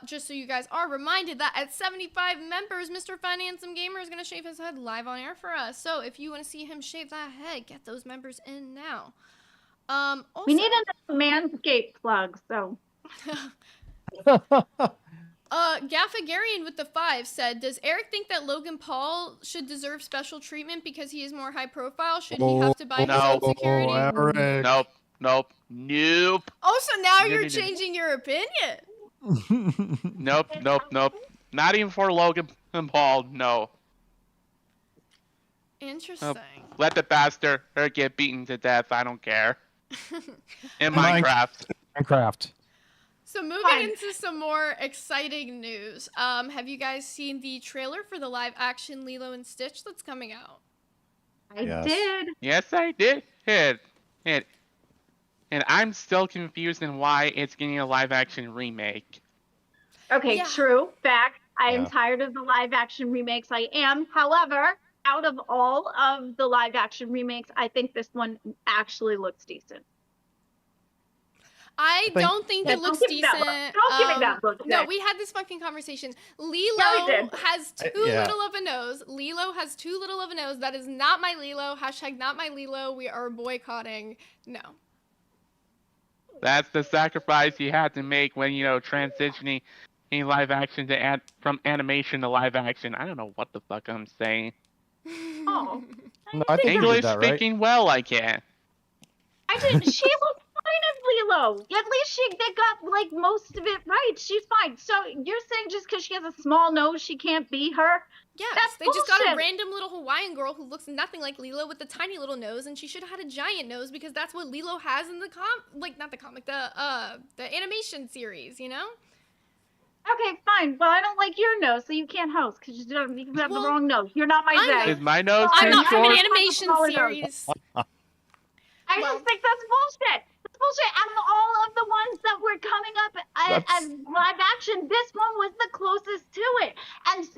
just so you guys are reminded that at 75 members, Mr. Finansome Gamer is going to shave his head live on air for us. So if you want to see him shave that head, get those members in now. Also, We need a Manscaped plug, so. Gaffagarian with the 5 said, does Eric think that Logan Paul should deserve special treatment because he is more high profile? Should he have to buy his own security? Eric. Nope. Oh, so now No, you're no, no. changing your opinion. Nope. Not even for Logan Paul, no. Interesting. Let the bastard get beaten to death, I don't care. In Minecraft. So moving into some more exciting news. Have you guys seen the trailer for the live action Lilo and Stitch that's coming out? I did. Yes, I did. And I'm still confused in why it's getting a live action remake. Okay, Yeah. true. Fact. I am Yeah. tired of the live action remakes. I am. However, out of all of the live action remakes, I think this one actually looks decent. I don't think it looks Don't give me that decent. look. Don't give me that look, No, Nick. we had this fucking conversation. Yeah, we Lilo did. has too Yeah. little of a nose. Lilo has too little of a nose. That is not my Lilo. # not my Lilo. We are boycotting. No. That's the sacrifice you had to make when, transitioning in live action to from animation to live action. I don't know what the fuck I'm saying. Oh. No, I think you English did that right. speaking well, I can. I didn't. She looks fine as Lilo. At least they got like most of it right. She's fine. So you're saying just because she has a small nose, she can't be her? Yes, That's they just got a bullshit. random little Hawaiian girl who looks nothing like Lilo with a tiny little nose, and she should have had a giant nose because that's what Lilo has in the the animation series, you know? Okay, fine. Well, I don't like your nose, so you can't host because you have the wrong nose. You're not my Zay. Is my nose I'm too not from an short? animation Smaller nose. series. I just think that's bullshit. That's bullshit. Out of all of the ones that were coming up as live action, this one was the closest to it.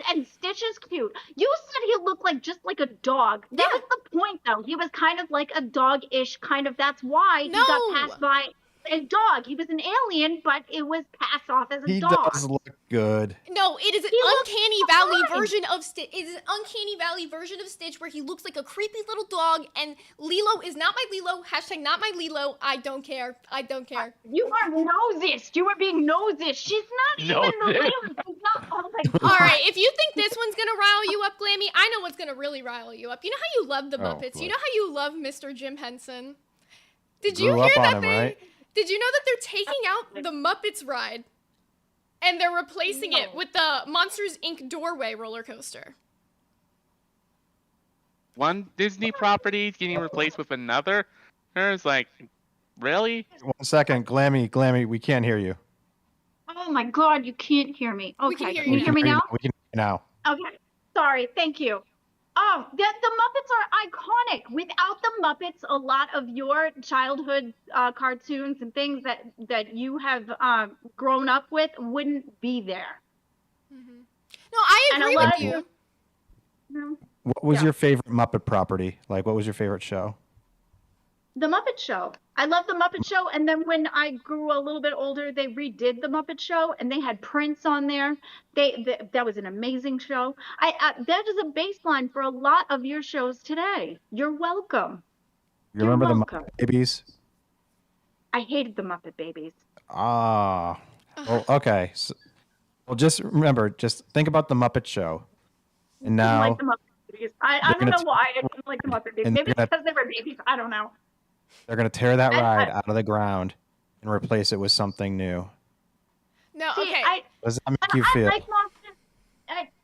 And Stitch is cute. You said he looked just like a dog. That was the point, though. He was kind of like a dog-ish kind of. That's why he got passed by a dog. He was an alien, but it was passed off as a He dog. does look good. No, it is an He looks uncanny valley fine. version of Stitch. It is an uncanny valley version of Stitch where he looks like a creepy little dog, and Lilo is not my Lilo. # not my Lilo. I don't care. I don't care. You are nosist. You are being nosist. She's not even the Nosist. Lilo. She's not. Oh my god. All right, if you think this one's gonna rile you up, Glamy, I know what's gonna really rile you up. You know how you love the Muppets. You know how you love Mr. Jim Henson. Did you Grew hear up on that him, thing? right? Did you know that they're taking out the Muppets ride, and they're replacing it with the Monsters Inc. Doorway roller coaster? One Disney property is getting replaced with another? It's like, really? 1 second, Glamy, we can't hear you. Oh my god, you can't hear me. Okay, We can hear can you you hear me now? We can hear you now. Okay, sorry, thank you. Oh, the Muppets are iconic. Without the Muppets, a lot of your childhood cartoons and things that you have grown up with wouldn't be there. No, I And a agree lot with of you. No. What was your favorite Muppet property? Like, what was your favorite show? The Muppet Show. I love the Muppet Show, and then when I grew a little bit older, they redid the Muppet Show, and they had Prince on there. That was an amazing show. That is a baseline for a lot of your shows today. You're welcome. You remember the Muppet Babies? I hated the Muppet Babies. Ah. Well, okay. So, well, just remember, just think about the Muppet Show. And now I didn't like the Muppet Babies. I don't know why I didn't like the Muppet Babies. Maybe it's because they were babies. I don't know. They're going to tear that ride out of the ground and replace it with something new. No, okay. Does that make you feel? I like Muppet.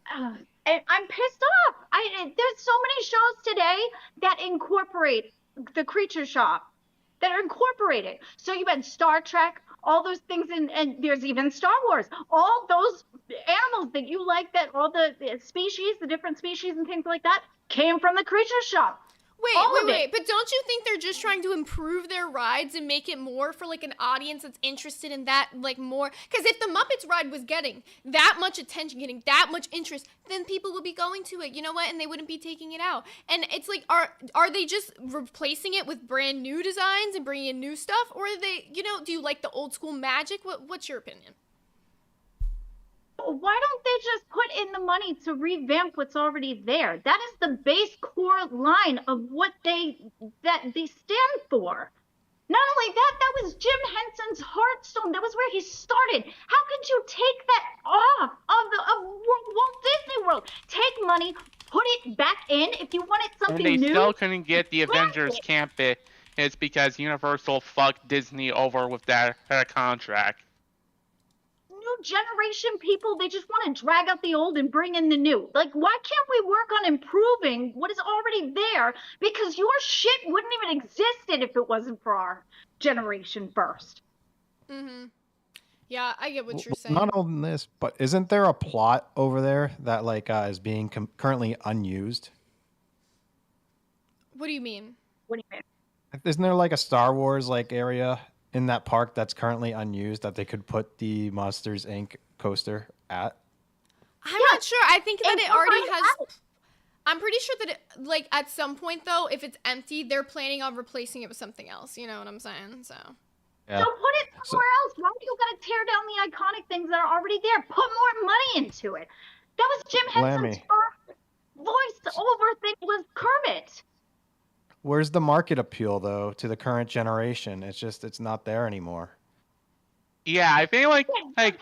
I'm pissed off. There's so many shows today that incorporate the creature shop, that are incorporated. So you had Star Trek, all those things, and there's even Star Wars. All those animals that you like, that all the species, the different species and things like that, came from the creature shop. Wait, but don't you think they're just trying to improve their rides and make it more for like an audience that's interested in that, like more? Because if the Muppets ride was getting that much attention, getting that much interest, then people would be going to it, you know what? And they wouldn't be taking it out. And it's like, are they just replacing it with brand new designs and bringing in new stuff? Or are they, you know, do you like the old school magic? What's your opinion? Why don't they just put in the money to revamp what's already there? That is the base core line of what they stand for. Not only that, that was Jim Henson's Hearthstone. That was where he started. How could you take that off of Walt Disney World? Take money, put it back in. If you wanted something new, and they still couldn't get the Avengers camp bit. It's because Universal fucked Disney over with that contract. New generation people, they just want to drag out the old and bring in the new. Like, why can't we work on improving what is already there? Because your shit wouldn't even existed if it wasn't for our generation first. Mm-hmm. Yeah, I get what you're saying. Not only this, but isn't there a plot over there that like is being currently unused? What do you mean? What do you mean? Isn't there like a Star Wars like area in that park that's currently unused that they could put the Monsters Inc. coaster at? I'm not sure. I think that it already has. I'm pretty sure that it, like, at some point though, if it's empty, they're planning on replacing it with something else. You know what I'm saying? So. Yeah. So put it somewhere else. Why do you gotta tear down the iconic things that are already there? Put more money into it. That was Jim Henson's first voice-over thing was Kermit. Where's the market appeal though to the current generation? It's not there anymore. Yeah, I feel like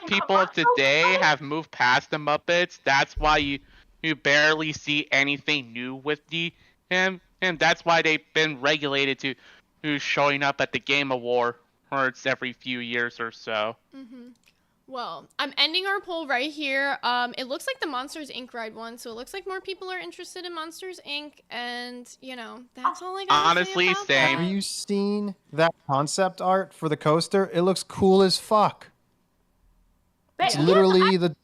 people of today have moved past the Muppets. That's why you barely see anything new with him, and that's why they've been regulated to showing up at the Game Awards every few years or so. Mm-hmm. Well, I'm ending our poll right here. It looks like the Monsters Inc. ride won, so it looks like more people are interested in Monsters Inc. And, you know, that's all I got. Honestly, same. Have you seen that concept art for the coaster? It looks cool as fuck. It's literally the.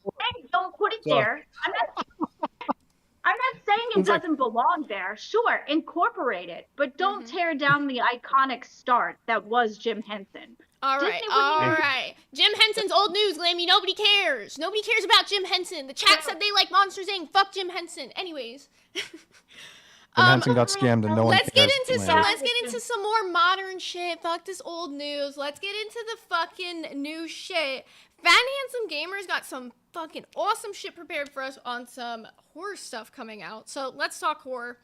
Don't put it there. I'm not saying it doesn't belong there. Sure, incorporate it, but don't tear down the iconic start that was Jim Henson. All right. Jim Henson's old news, Glamy. Nobody cares. Nobody cares about Jim Henson. The chat said they like Monsters Inc. Fuck Jim Henson. Anyways. Jim Henson got scammed and no one Let's cares. get into some more modern shit. Fuck this old news. Let's get into the fucking new shit. Fat and Handsome Gamers got some fucking awesome shit prepared for us on some horror stuff coming out. So let's talk horror.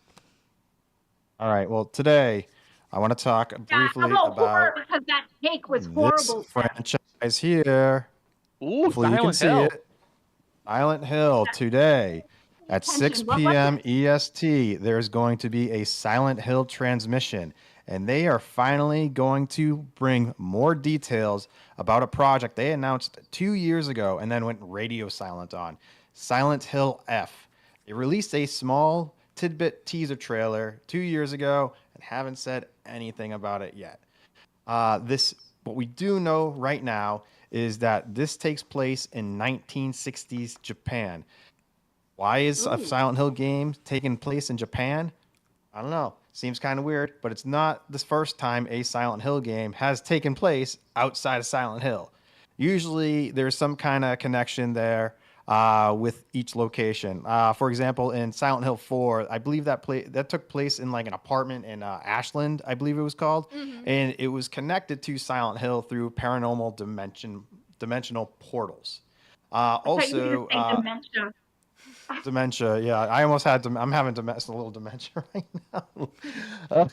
All right. Well, today I want to talk briefly about horror because that cake was horrible. This franchise here. Ooh, hopefully you can see it. Silent Hill today at 6 p.m. EST. There's going to be a Silent Hill transmission, and they are finally going to bring more details about a project they announced 2 years ago and then went radio silent on. Silent Hill F. They released a small tidbit teaser trailer 2 years ago and haven't said anything about it yet. What we do know right now is that this takes place in 1960s Japan. Why is a Silent Hill game taking place in Japan? I don't know. Seems kind of weird, but it's not the first time a Silent Hill game has taken place outside of Silent Hill. Usually there's some kind of connection there. with each location. For example, in Silent Hill 4, I believe that took place in like an apartment in Ashland, I believe it was called, and it was connected to Silent Hill through paranormal dimensional portals. Also, dementia. Dementia. Yeah, I almost had. I'm having a little dementia right now.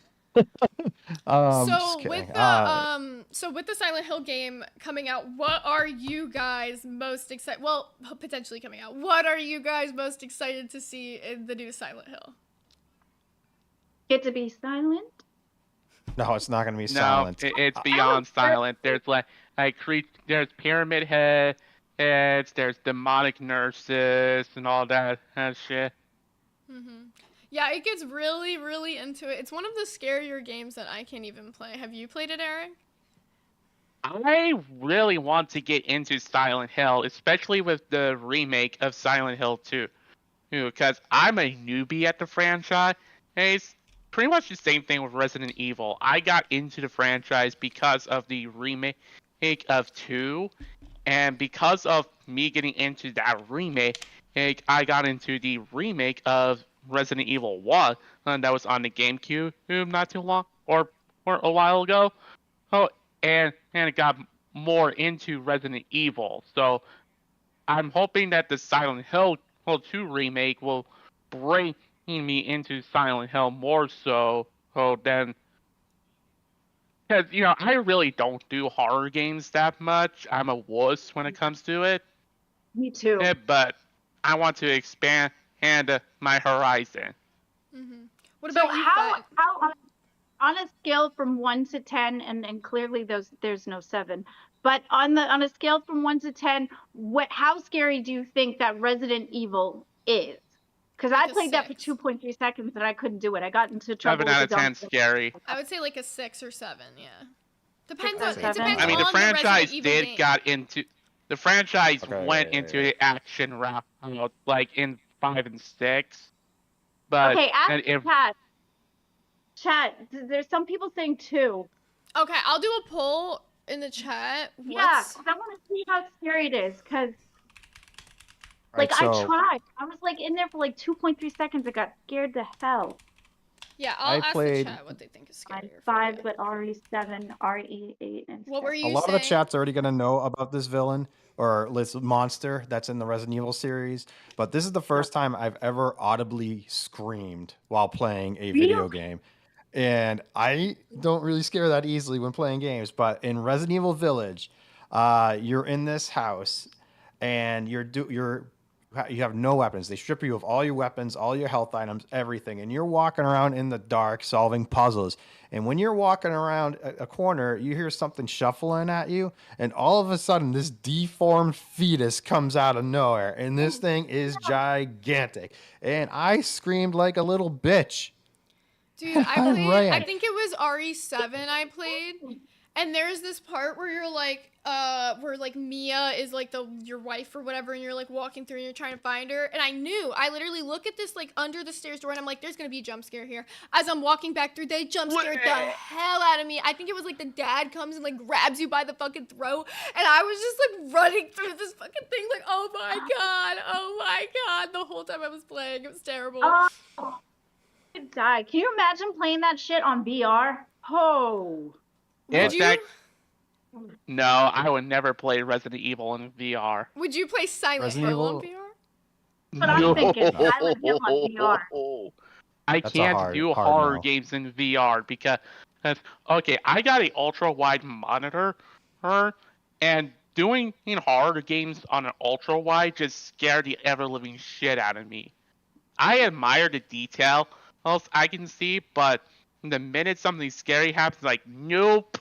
So with the Silent Hill game coming out, what are you guys most excited? Well, potentially coming out. What are you guys most excited to see in the new Silent Hill? Get to be silent. No, it's not going to be silent. No, it's beyond silent. There's there's pyramid heads, there's demonic nurses, and all that shit. Yeah, it gets really, really into it. It's one of the scarier games that I can't even play. Have you played it, Eric? I really want to get into Silent Hill, especially with the remake of Silent Hill 2, because I'm a newbie at the franchise. And it's pretty much the same thing with Resident Evil. I got into the franchise because of the remake of 2, and because of me getting into that remake, I got into the remake of Resident Evil 1 that was on the GameCube not too long or a while ago. And it got more into Resident Evil. So I'm hoping that the Silent Hill 2 remake will bring me into Silent Hill more so than, because I really don't do horror games that much. I'm a wuss when it comes to it. Me too. But I want to expand my horizon. What about how on a scale from 1 to 10, and clearly there's no 7, but on a scale from 1 to 10, how scary do you think that Resident Evil is? Because I played that for 2.3 seconds and I couldn't do it. I got into trouble. 7 out of 10 scary. I would say like a 6 or 7. Yeah, depends on. It depends. I mean, the on franchise the the franchise went into the action route, like in 5 and 6. But okay, ask chat. There's some people saying 2. Okay, I'll do a poll in the chat. Yeah, because I want to see how scary it is. Because Right, I tried. I was like in there for like 2.3 seconds. I got scared to hell. Yeah, I'll ask the chat what they think is scarier. 5, but RE7, RE8, and what were you saying? A lot of the chat's already going to know about this villain or this monster that's in the Resident Evil series, but this is the first time I've ever audibly screamed while playing a video game. And I don't really scare that easily when playing games, but in Resident Evil Village, you're in this house and you have no weapons. They strip you of all your weapons, all your health items, everything. And you're walking around in the dark solving puzzles. And when you're walking around a corner, you hear something shuffling at you. And all of a sudden, this deformed fetus comes out of nowhere. And this thing is gigantic. And I screamed like a little bitch. Dude, I think it was RE7 I played. And there's this part where you're like, where like Mia is like your wife or whatever, and you're like walking through and you're trying to find her. And I literally look at this like under the stairs door, and I'm like, there's gonna be a jump scare here. As I'm walking back through, they jump scared the hell out of me. I think it was like the dad comes and like grabs you by the fucking throat, and I was just like running through this fucking thing like, oh my god, the whole time I was playing. It was terrible. I could die. Can you imagine playing that shit on VR? Oh. No, I would never play Resident Evil in VR. Would you play Silent Hill on VR? But I'm thinking Silent Hill on VR. I can't do horror games in VR because, okay, I got an ultra wide monitor, and doing horror games on an ultra wide just scared the ever living shit out of me. I admire the detail I can see, but the minute something scary happens, like, nope.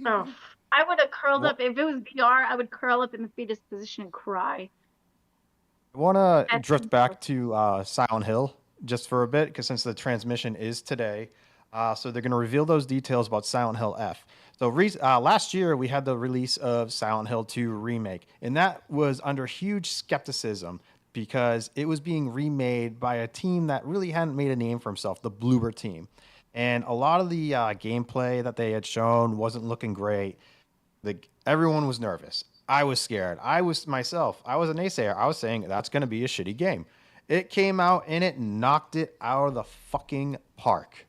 Oh, I would have curled up. If it was VR, I would curl up in the fetus position and cry. I want to drift back to Silent Hill just for a bit, because since the transmission is today, so they're going to reveal those details about Silent Hill F. So last year, we had the release of Silent Hill 2 Remake, and that was under huge skepticism because it was being remade by a team that really hadn't made a name for himself, the Bloober team. And a lot of the gameplay that they had shown wasn't looking great. Everyone was nervous. I was scared. I was a naysayer. I was saying that's going to be a shitty game. It came out and it knocked it out of the fucking park.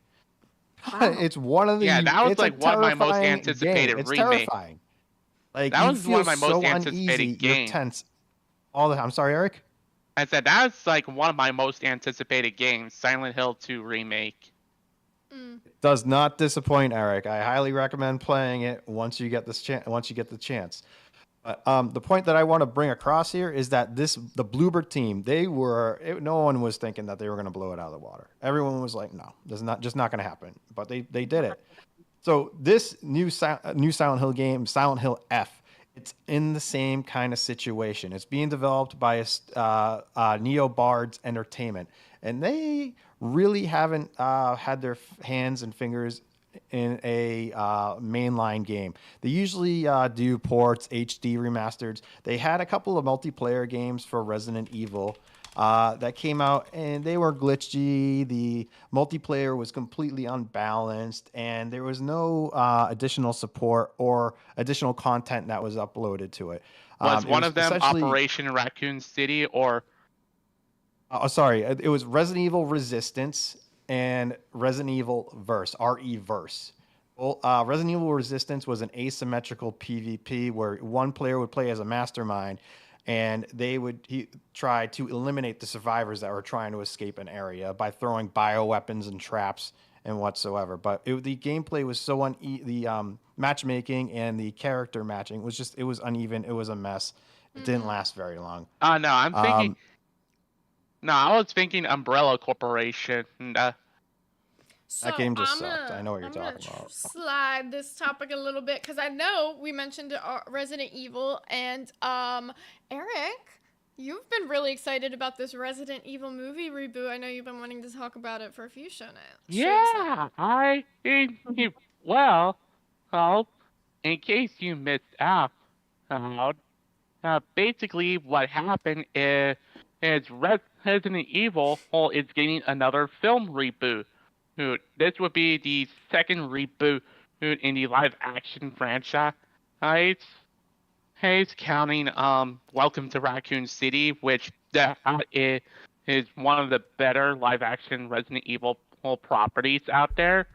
It's one of the that was it's like a one of my most terrifying anticipated game. It's remake. terrifying. Like That you was feel one of my most so anticipated uneasy. You're games. tense all the time. I'm sorry, Eric. I said that's like one of my most anticipated games, Silent Hill 2 remake. It does not disappoint, Eric. I highly recommend playing it once you get this once you get the chance. The point that I want to bring across here is that the Bluebird team, no one was thinking that they were going to blow it out of the water. Everyone was like, no, this is not going to happen. But they did it. So this new Silent Hill game, Silent Hill F, it's in the same kind of situation. It's being developed by Neo Bards Entertainment, and they really haven't had their hands and fingers in a mainline game. They usually do ports, HD remasters. They had a couple of multiplayer games for Resident Evil that came out, and they were glitchy. The multiplayer was completely unbalanced, and there was no additional support or additional content that was uploaded to it. Was one of them Operation Raccoon City or? Sorry, it was Resident Evil Resistance and Resident Evil Verse, RE Verse. Well, Resident Evil Resistance was an asymmetrical PvP where one player would play as a mastermind, and they would try to eliminate the survivors that were trying to escape an area by throwing bioweapons and traps and whatsoever. But the gameplay was so the matchmaking and the character matching it was uneven. It was a mess. It didn't last very long. No, I'm thinking. No, I was thinking Umbrella Corporation. So that game just sucked. I know what you're talking about. Slide this topic a little bit because I know we mentioned Resident Evil, and Eric, you've been really excited about this Resident Evil movie reboot. I know you've been wanting to talk about it for a few shows now. Yeah, well, in case you missed out, basically what happened is Resident Evil is getting another film reboot. This would be the second reboot in the live-action franchise. He's counting Welcome to Raccoon City, which is one of the better live-action Resident Evil properties out there.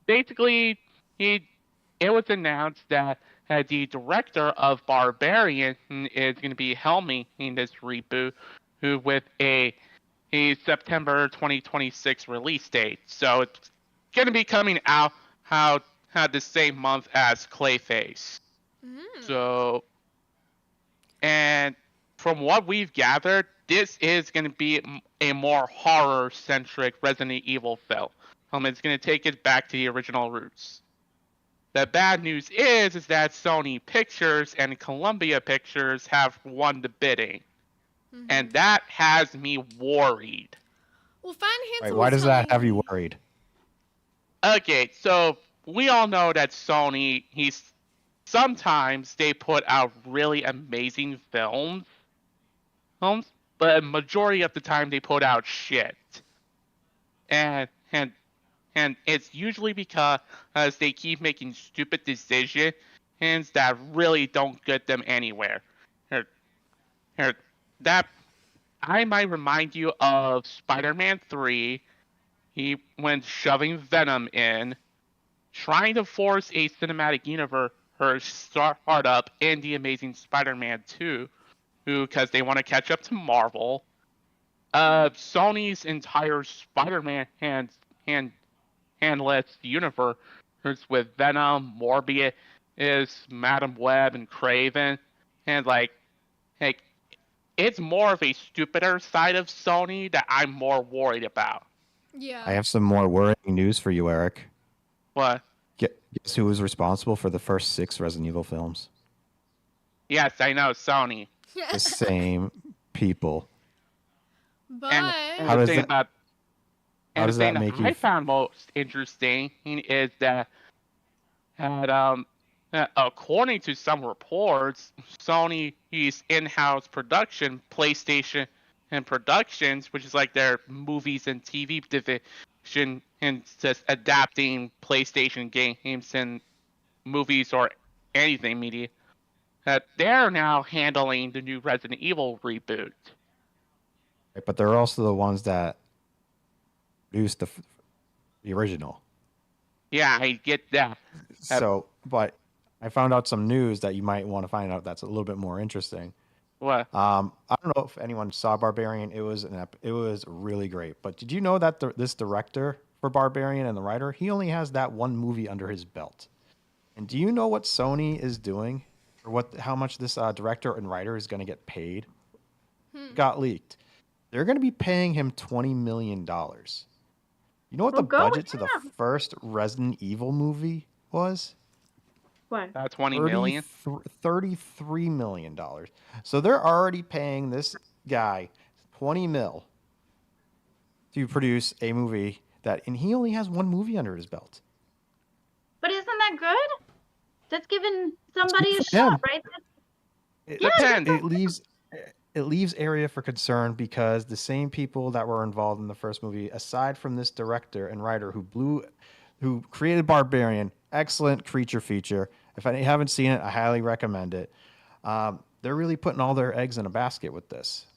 Basically, it was announced that the director of Barbarian is going to be helming in this reboot with a September 2026 release date. So it's going to be coming out the same month as Clayface. So, and from what we've gathered, this is going to be a more horror-centric Resident Evil film. It's going to take it back to the original roots. The bad news is that Sony Pictures and Columbia Pictures have won the bidding. And that has me worried. Well, Fine Why does that have you worried? Okay, so we all know that Sony, sometimes they put out really amazing films, but a majority of the time they put out shit. And it's usually because they keep making stupid decisions that really don't get them anywhere. That I might remind you of Spider-Man 3. He went shoving Venom in, trying to force a cinematic universe startup in The Amazing Spider-Man 2, because they want to catch up to Marvel. Sony's entire Spider-Man handless universe with Venom, Morbius, Madam Web, and Kraven, and it's more of a stupider side of Sony that I'm more worried about. Yeah. I have some more worrying news for you, Eric. What? Guess who was responsible for the first 6 Resident Evil films? Yes, I know, Sony. The same people. But how does that make you? I found most interesting is that according to some reports, Sony's in-house production, PlayStation and Productions, which is like their movies and TV division, and just adapting PlayStation games and movies or anything media, that they're now handling the new Resident Evil reboot. Right, but they're also the ones that produced the original. Yeah, I get that. So, but I found out some news that you might want to find out that's a little bit more interesting. What? I don't know if anyone saw Barbarian. It was really great. But did you know that this director for Barbarian and the writer, he only has that one movie under his belt? And do you know what Sony is doing, or how much this director and writer is going to get paid? Got leaked. They're going to be paying him $20 million. You know what the budget to the first Resident Evil movie was? What? 20 million? $33 million. So they're already paying this guy 20 mil to produce a movie and he only has one movie under his belt. But isn't that good? That's giving somebody a shot, right? It leaves area for concern because the same people that were involved in the first movie, aside from this director and writer who created Barbarian, excellent creature feature. If you haven't seen it, I highly recommend it. They're really putting all their eggs in a basket with this.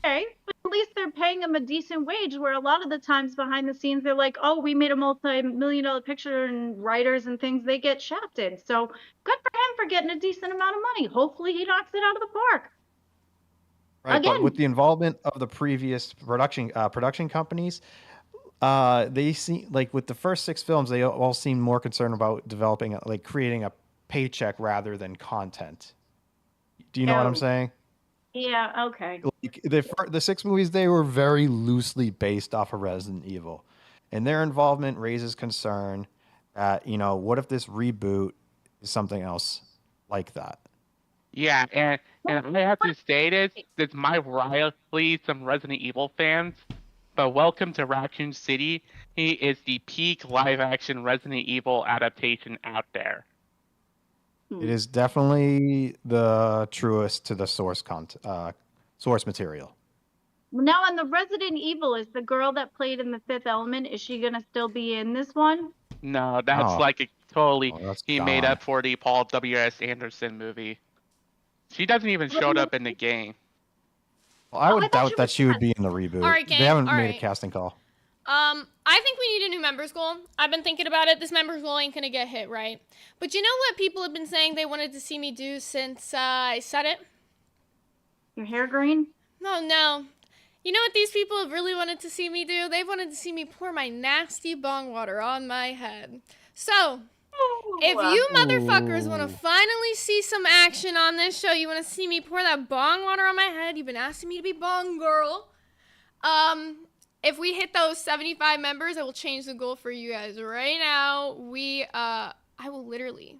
Okay, but at least they're paying him a decent wage, where a lot of the times behind the scenes they're like, oh, we made a multi-million-dollar picture, and writers and things, they get shafted. So good for him for getting a decent amount of money. Hopefully he knocks it out of the park. Right, Again. But with the involvement of the previous production companies, they seem like with the first 6 films, they all seem more concerned about creating a paycheck rather than content. Do you know what I'm saying? Yeah, okay. Like the 6 movies, they were very loosely based off of Resident Evil, and their involvement raises concern that, what if this reboot is something else like that? Yeah, and I have to say this might rile some Resident Evil fans, but welcome to Raccoon City. He is the peak live-action Resident Evil adaptation out there. It is definitely the truest to the source material. Now, on the Resident Evil, is the girl that played in the Fifth Element, is she going to still be in this one? No, that's he made up for the Paul W.S. Anderson movie. She doesn't even show up in the game. Well, I would doubt that she would be in the reboot. All right, they haven't made right. a casting call. I think we need a new members goal. I've been thinking about it. This members goal ain't gonna get hit, right? But you know what people have been saying they wanted to see me do since I said it? Your hair green? No. You know what these people have really wanted to see me do? They've wanted to see me pour my nasty bong water on my head. So, if you motherfuckers want to finally see some action on this show, you want to see me pour that bong water on my head, you've been asking me to be bong girl. If we hit those 75 members, I will change the goal for you guys. Right now, I will literally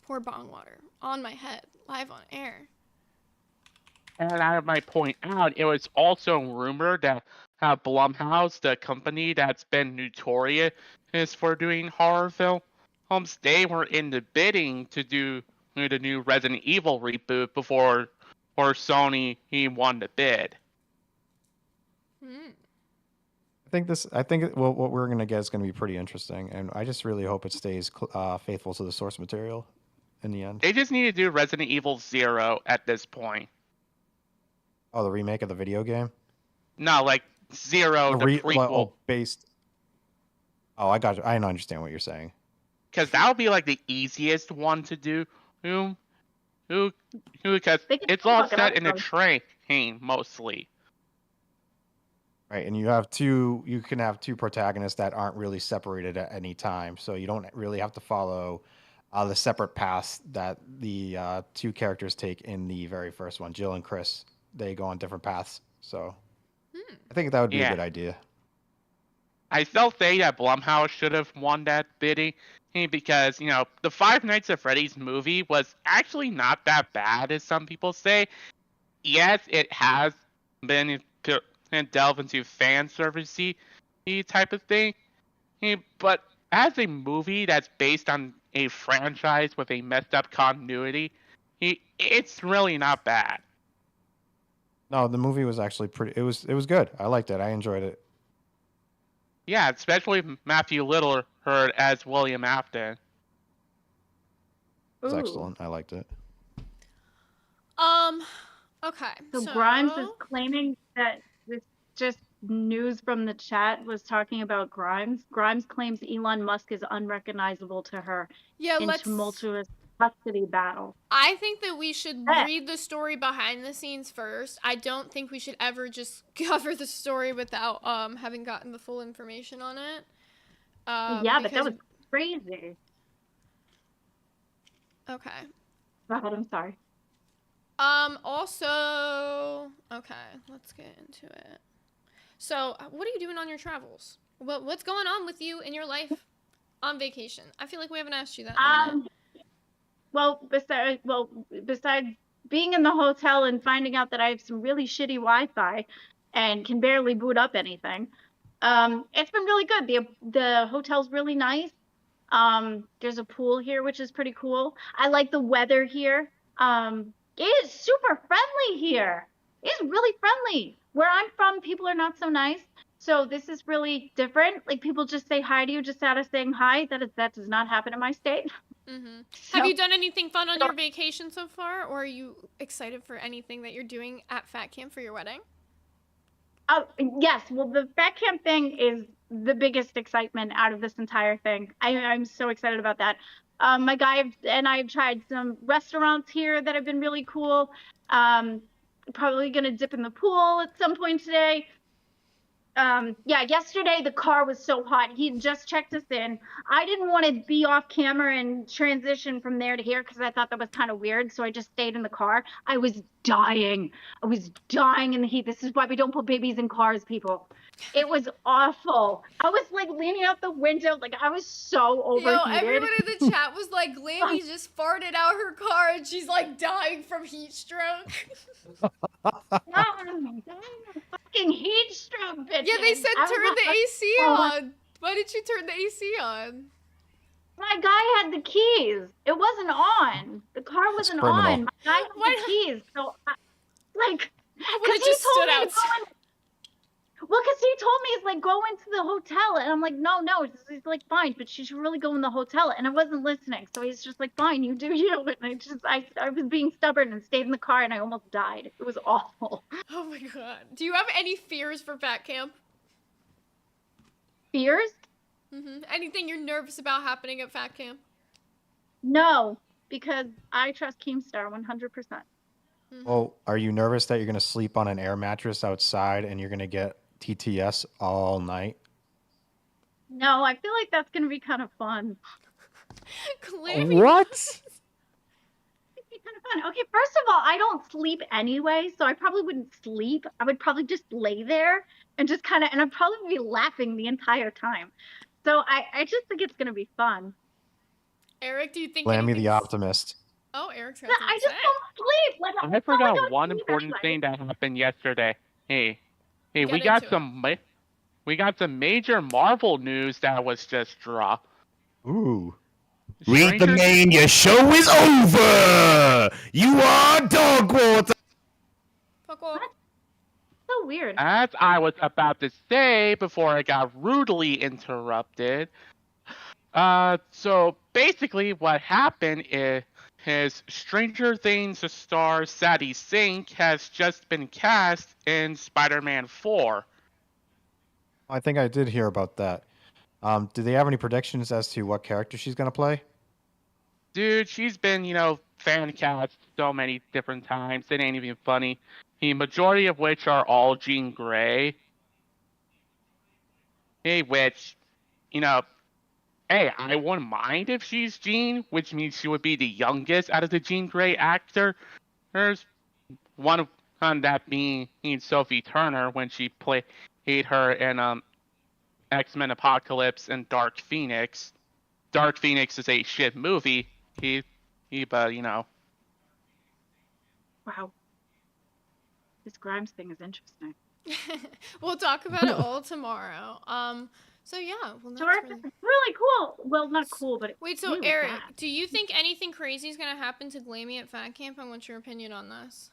pour bong water on my head, live on air. And I might point out, it was also rumored that Blumhouse, the company that's been notorious for doing horror films, they were in the bidding to do the new Resident Evil reboot before Sony won the bid. I think what we're going to get is going to be pretty interesting, and I just really hope it stays faithful to the source material in the end. They just need to do Resident Evil 0 at this point. Oh, the remake of the video game? No, like 0, the prequel. I got you. I don't understand what you're saying. Because that would be like the easiest one to do. Because it's all set in a train, mostly. Right, and you can have 2 protagonists that aren't really separated at any time, so you don't really have to follow the separate paths that the 2 characters take in the very first one. Jill and Chris, they go on different paths, so I think that would be a good idea. I still say that Blumhouse should have won that bidding because, the Five Nights at Freddy's movie was actually not that bad, as some people say. Yes, it has been and delve into fan servicey type of thing, but as a movie that's based on a franchise with a messed up continuity, it's really not bad. No, the movie was actually pretty. It was good. I liked it. I enjoyed it. Yeah, especially Matthew Littlehurst as William Afton. was Ooh. excellent. I liked it. Okay. So Grimes is claiming that this just news from the chat was talking about Grimes. Grimes claims Elon Musk is unrecognizable to her in tumultuous custody battle. I think that we should read the story behind the scenes first. I don't think we should ever just cover the story without having gotten the full information on it. Yeah, but that was crazy. Okay. Go ahead, I'm sorry. Also, okay, let's get into it. So, what are you doing on your travels? What's going on with you in your life on vacation? I feel like we haven't asked you that in a minute. Besides being in the hotel and finding out that I have some really shitty Wi-Fi and can barely boot up anything, it's been really good. The hotel's really nice. There's a pool here, which is pretty cool. I like the weather here. It is super friendly here. It's really friendly. Where I'm from, people are not so nice. So this is really different. Like, people just say hi to you just out of saying hi. That does not happen in my state. Mm-hmm. Have you done anything fun on your vacation so far, or are you excited for anything that you're doing at Fat Camp for your wedding? Yes. Well, the Fat Camp thing is the biggest excitement out of this entire thing. I'm so excited about that. My guy and I have tried some restaurants here that have been really cool. Probably gonna dip in the pool at some point today. Yeah, yesterday the car was so hot. He had just checked us in. I didn't want to be off camera and transition from there to here because I thought that was kind of weird. So I just stayed in the car. I was dying. I was dying in the heat. This is why we don't put babies in cars, people. It was awful. I was like leaning out the window. Like, I was so overheated. Yo, everyone in the chat was like, Glamy just farted out her car and she's like dying from heat stroke. Fucking heat stroke, bitches. Yeah, they said turn the AC on. Why did you turn the AC on? My guy had the keys. It wasn't on. The car wasn't on. My guy had the keys. So, because he told me to go in. Well, because he told me, he's like, go into the hotel. And I'm like, no. He's like, fine, but she should really go in the hotel. And I wasn't listening. So he's just like, fine, you do you. And I was being stubborn and stayed in the car and I almost died. It was awful. Oh my God. Do you have any fears for Fat Camp? Fears? Mm-hmm. Anything you're nervous about happening at Fat Camp? No, because I trust Keemstar 100%. Mm-hmm. Well, are you nervous that you're going to sleep on an air mattress outside and you're going to get TTS all night? No, I feel like that's going to be kind of fun. What? It'd be kind of fun. Okay, first of all, I don't sleep anyway, so I probably wouldn't sleep. I would probably just lay there and just kind of, and I'd probably be laughing the entire time. So I just think it's going to be fun. Eric, do you think Glamy the optimist. Oh, Eric's got I just don't sleep. Like, I forgot one important thing that happened yesterday. Hey, we got some major Marvel news that was just dropped. Ooh. Read the main, your show is over! You are dog water! Fuck off. So weird. As I was about to say before I got rudely interrupted. So basically what happened is Stranger Things star Sadie Sink has just been cast in Spider-Man 4. I think I did hear about that. Do they have any predictions as to what character she's going to play? Dude, she's been, fan cast so many different times. It ain't even funny. The majority of which are all Jean Grey. Hey, which, hey, I wouldn't mind if she's Jean, which means she would be the youngest out of the Jean Grey actors. One of that being Sophie Turner when she played her in X-Men Apocalypse and Dark Phoenix. Dark Phoenix is a shit movie. But Wow. This Grimes thing is interesting. We'll talk about it all tomorrow. So yeah, well, that's really cool. Well, not cool, but wait. So really Eric, do you think anything crazy is gonna happen to Glamy at Fat Camp? And what's your opinion on this?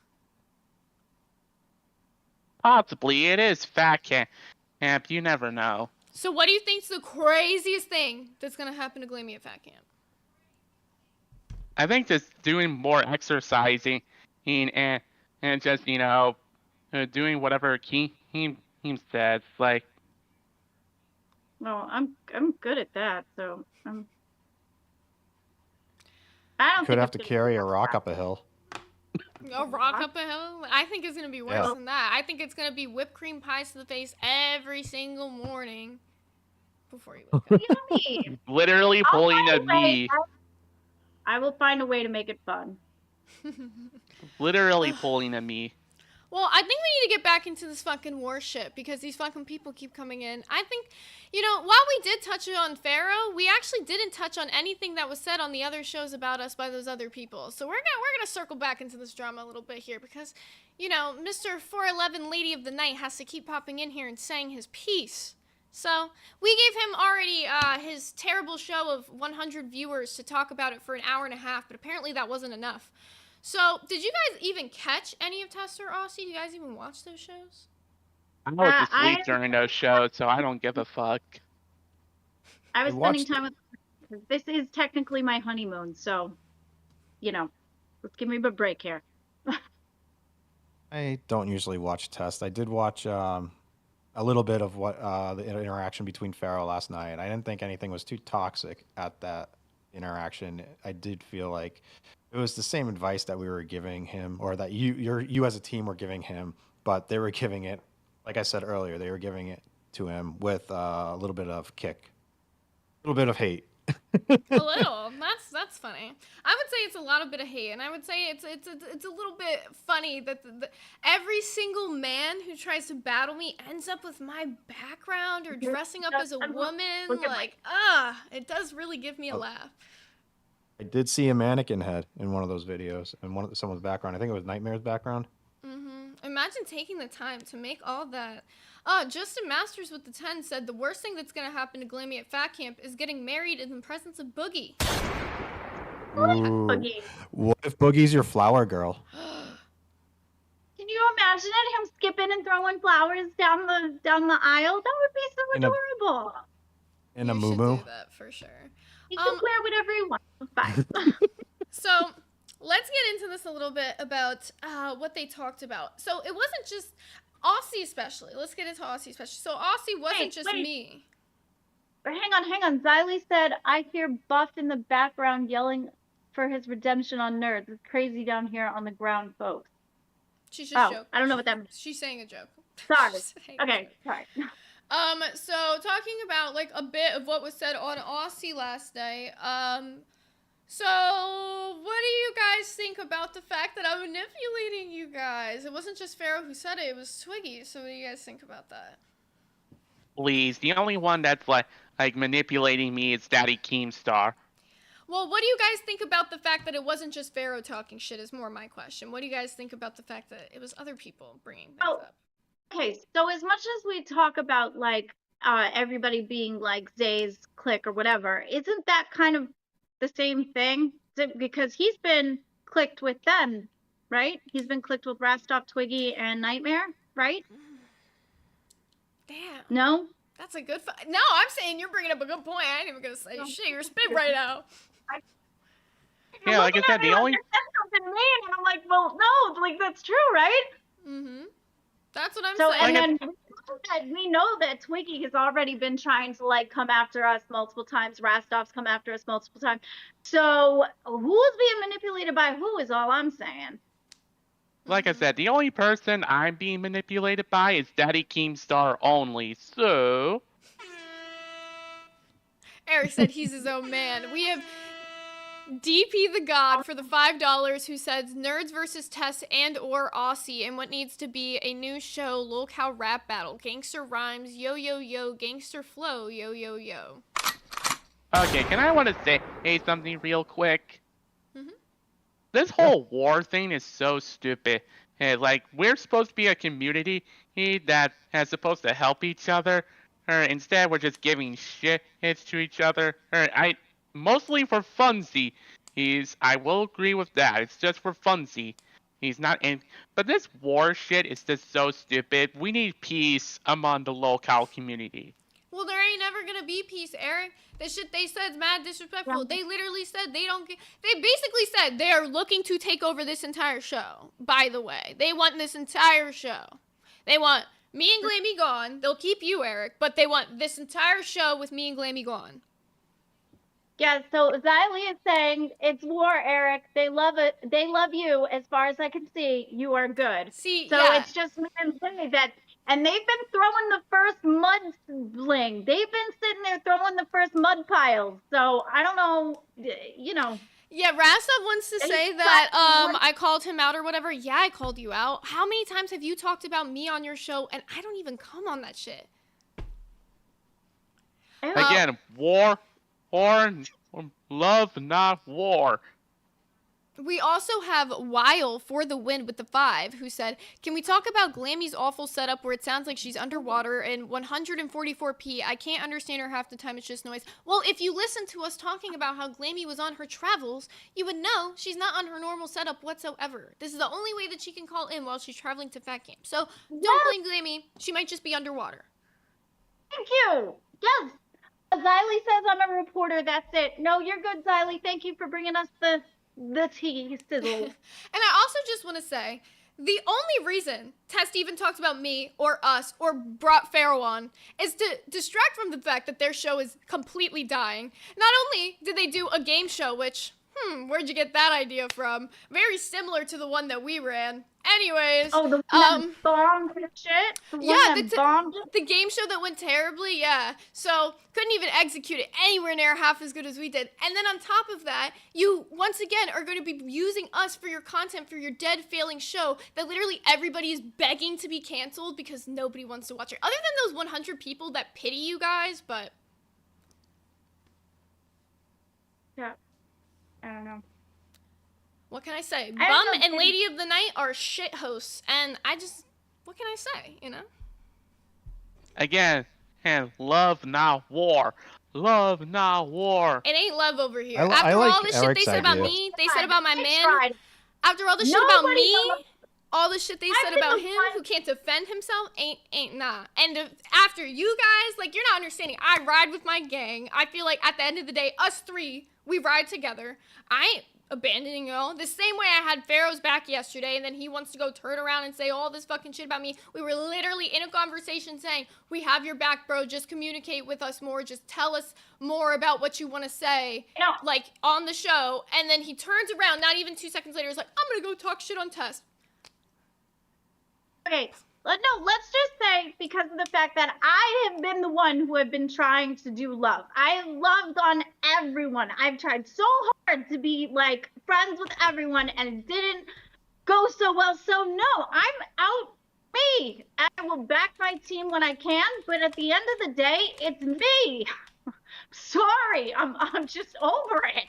Possibly, it is Fat Camp. You never know. So what do you think's the craziest thing that's gonna happen to Glamy at Fat Camp? I think just doing more exercising and just doing whatever he says. Like, Well, I'm good at that, so I don't Could think have it's to gonna carry be a that rock bad. up a hill. A rock up a hill? I think it's gonna be worse Yeah. than that. I think it's gonna be whipped cream pies to the face every single morning before you wake up. Yummy. literally I'll pulling find a a way. me. I will find a way to make it fun. Literally pulling a me. Well, I think we need to get back into this fucking war shit because these fucking people keep coming in. I think, while we did touch on Pharaoh, we actually didn't touch on anything that was said on the other shows about us by those other people. So we're gonna circle back into this drama a little bit here because, Mr. 411 Lady of the Night has to keep popping in here and saying his piece. So we gave him already his terrible show of 100 viewers to talk about it for an hour and a half, but apparently that wasn't enough. So, did you guys even catch any of Tester or Aussie? Do you guys even watch those shows? I was asleep during those shows, so I don't give a fuck. I was spending time with. This is technically my honeymoon, so, let's give me a break here. I don't usually watch Test. I did watch a little bit of what the interaction between Pharaoh last night. I didn't think anything was too toxic at that interaction. I did feel like it was the same advice that we were giving him, or that you as a team were giving him, but they were giving it, like I said earlier, they were giving it to him with a little bit of kick, a little bit of hate. A little. That's funny. I would say it's a lot of bit of hate, and I would say it's a little bit funny that every single man who tries to battle me ends up with my background or dressing up as a woman. Like, it does really give me a laugh. I did see a mannequin head in one of those videos, in someone's background. I think it was Nightmare's background. Imagine taking the time to make all that. Justin Masters with the 10 said the worst thing that's gonna happen to Glamy at Fat Camp is getting married in the presence of Boogie. Ooh. Boogie. What if Boogie's your flower girl? Can you imagine it? Him skipping and throwing flowers down the aisle? That would be so adorable. In a You moo-moo? should do that for sure. You can wear whatever you want. Fine. So let's get into this a little bit about what they talked about. So it wasn't just Aussie especially. Let's get into Aussie especially. So Aussie wasn't just me. But hang on. Xylee said, I hear Buff in the background yelling for his redemption on Nerds. It's crazy down here on the ground, folks. She's just joking. I don't know what that means. She's saying a joke. Sorry. Okay, sorry. So talking about like a bit of what was said on Aussie last night. So what do you guys think about the fact that I'm manipulating you guys? It wasn't just Pharaoh who said it, it was Twiggy. So what do you guys think about that? Please, the only one that's like manipulating me is Daddy Keemstar. Well, what do you guys think about the fact that it wasn't just Pharaoh talking shit is more my question. What do you guys think about the fact that it was other people bringing things up? Okay, so as much as we talk about like everybody being like Zay's clique or whatever, isn't that kind of the same thing? Because he's been clicked with them, right? He's been clicked with Rastop, Twiggy, and Nightmare, right? Damn. No? That's a good No, I'm saying you're bringing up a good point. I ain't even gonna say shit. You're spit right now. Yeah, like I said, the only... something to me, and I'm like, well, no, like that's true, right? Mm-hmm. That's what I'm saying. saying. And then we know that Twiggy has already been trying to like come after us multiple times. Rastop's come after us multiple times. So who's being manipulated by who is all I'm saying. Like I said, the only person I'm being manipulated by is Daddy Keemstar only, so... Eric said he's his own man. We have DP the God for the $5 who says Nerds versus Tess and or Aussie and what needs to be a new show, lolcow rap battle, gangster rhymes, yo yo yo, gangster flow, yo yo yo. Okay, I want to say something real quick? This whole war thing is so stupid. Like, we're supposed to be a community that is supposed to help each other. Instead, we're just giving shit to each other. Mostly for funsy. I will agree with that. It's just for funsy. But this war shit is just so stupid. We need peace among the local community. Well, there ain't never gonna be peace, Eric. The shit they said is mad disrespectful. Yeah. They literally said they basically said they are looking to take over this entire show, by the way. They want this entire show. They want me and Glamy gone. They'll keep you, Eric, but they want this entire show with me and Glamy gone. Yeah, so Xylee is saying it's war, Eric. They love it. They love you. As far as I can see, you are good. See, so yeah. It's just me and Zay that, and they've been throwing the first mud sling. They've been sitting there throwing the first mud piles. So I don't know, you know. Yeah, Rasta wants to say that I called him out or whatever. Yeah, I called you out. How many times have you talked about me on your show and I don't even come on that shit? Again, war, love, not war. We also have Weil for the win with the 5, who said, can we talk about Glamy's awful setup where it sounds like she's underwater in 144p? I can't understand her half the time, it's just noise. Well, if you listen to us talking about how Glamy was on her travels, you would know she's not on her normal setup whatsoever. This is the only way that she can call in while she's traveling to Fat Camp. So don't blame Glamy, she might just be underwater. Thank you. Yes. Xylee says I'm a reporter, that's it. No, you're good, Xylee. Thank you for bringing us the tea sizzle. And I also just want to say, the only reason Test even talked about me or us or brought Pharaoh on is to distract from the fact that their show is completely dying. Not only did they do a game show, which, where'd you get that idea from? Very similar to the one that we ran. Anyways. Oh, the one that bombed and shit? The game show that went terribly, yeah. So, couldn't even execute it anywhere near half as good as we did. And then on top of that, you, once again, are going to be using us for your content for your dead, failing show that literally everybody is begging to be canceled because nobody wants to watch it. Other than those 100 people that pity you guys, but... Yeah. I don't know. What can I say? Bum and Lady of the Night are shit hosts, and what can I say, you know? Again, and love, not war. Love, not war. It ain't love over here. After all the shit they said about me, they said about my man. After all the shit about me, all the shit they said about him, who can't defend himself, ain't nah. And after you guys, like, you're not understanding. I ride with my gang. I feel like at the end of the day, us 3, we ride together. I ain't abandoning y'all. The same way I had Pharaoh's back yesterday, and then he wants to go turn around and say all this fucking shit about me. We were literally in a conversation saying, we have your back, bro. Just communicate with us more. Just tell us more about what you want to say, like, on the show. And then he turns around, not even 2 seconds later, he's like, I'm gonna go talk shit on Test. Okay. No, let's just say, because of the fact that I have been the one who have been trying to do love. I loved on everyone. I've tried so hard to be, like, friends with everyone, and it didn't go so well. So, no, I'm out me. I will back my team when I can, but at the end of the day, it's me. Sorry, I'm just over it.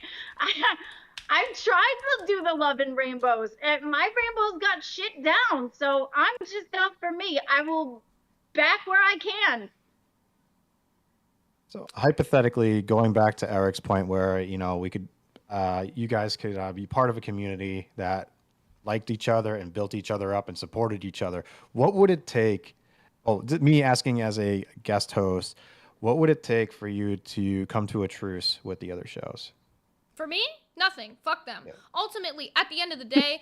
I've tried to do the love and rainbows, and my rainbows got shit down, so I'm just out for me. I will back where I can. So hypothetically, going back to Eric's point where, you know, we could, you guys could be part of a community that liked each other and built each other up and supported each other. What would it take, me asking as a guest host, what would it take for you to come to a truce with the other shows? For me? Nothing. Fuck them. Yeah. Ultimately, at the end of the day,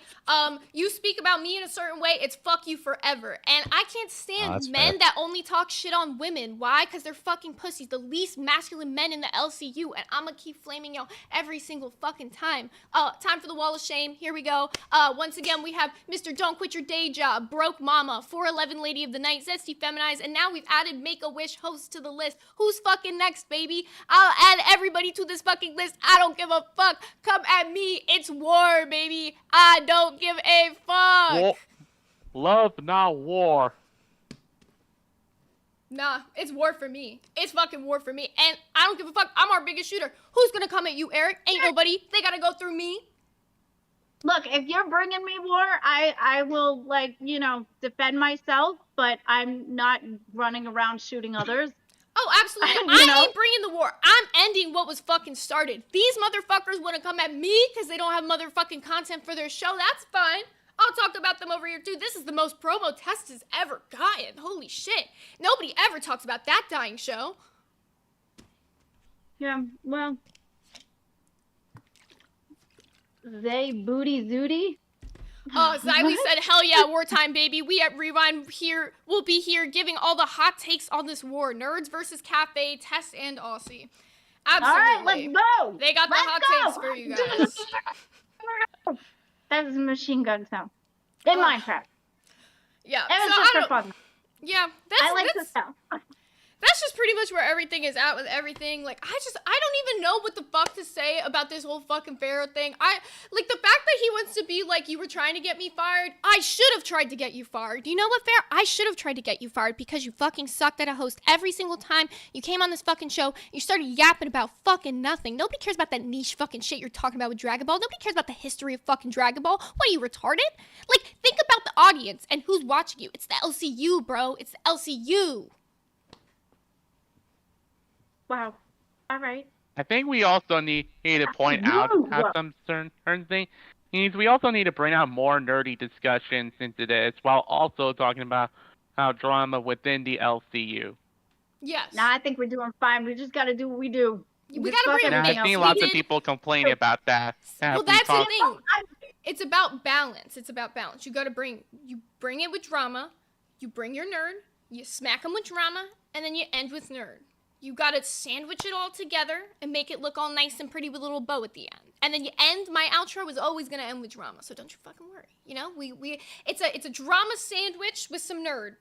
you speak about me in a certain way, it's fuck you forever. And I can't stand men that only talk shit on women. Why? Because they're fucking pussies. The least masculine men in the LCU. And I'm gonna keep flaming y'all every single fucking time. Time for the wall of shame. Here we go. Once again, we have Mr. Don't Quit Your Day Job, Broke Mama, 411 Lady of the Night, Zesty Feminized, and now we've added Make-A-Wish hosts to the list. Who's fucking next, baby? I'll add everybody to this fucking list. I don't give a fuck. Come at me. It's war, baby. I don't give a fuck. Love, not war. Nah, it's war for me. It's fucking war for me. And I don't give a fuck. I'm our biggest shooter. Who's gonna come at you, Eric? Ain't nobody. They gotta go through me. Look, if you're bringing me war, I will, like, you know, defend myself, but I'm not running around shooting others. Oh, absolutely. I ain't bringing the war. I'm ending what was fucking started. These motherfuckers want to come at me because they don't have motherfucking content for their show. That's fine. I'll talk about them over here, too. This is the most promo Test has ever gotten. Holy shit. Nobody ever talks about that dying show. Yeah, well. They booty zooty? Oh, Xylee said, hell yeah, wartime, baby. We at Rewind here will be here giving all the hot takes on this war. Nerds versus Cafe, Tess and Aussie. Absolutely. All right, let's go. They got the hot takes for you guys. That was a machine gun sound. In Minecraft. Yeah. It was so just for fun. Yeah. I like the sound. That's just pretty much where everything is at with everything. Like, I don't even know what the fuck to say about this whole fucking Pharaoh thing. Like, the fact that he wants to be like, you were trying to get me fired, I should have tried to get you fired. You know what, Pharaoh? I should have tried to get you fired because you fucking sucked at a host every single time you came on this fucking show. You started yapping about fucking nothing. Nobody cares about that niche fucking shit you're talking about with Dragon Ball. Nobody cares about the history of fucking Dragon Ball. What, are you retarded? Like, think about the audience and who's watching you. It's the LCU, bro. It's the LCU. Wow. All right. I think we also need to point out some certain thing. We also need to bring out more nerdy discussions into this while also talking about how drama within the LCU. Yes. Nah, I think we're doing fine. We just got to do what we do. We gotta bring everything else. I've seen lots of people complaining about that. Well, that's the thing. It's about balance. It's about balance. You bring it with drama, you bring your nerd, you smack them with drama, and then you end with nerd. You gotta sandwich it all together and make it look all nice and pretty with a little bow at the end. And then you end, my outro is always gonna end with drama, so don't you fucking worry. You know, it's a drama sandwich with some nerd.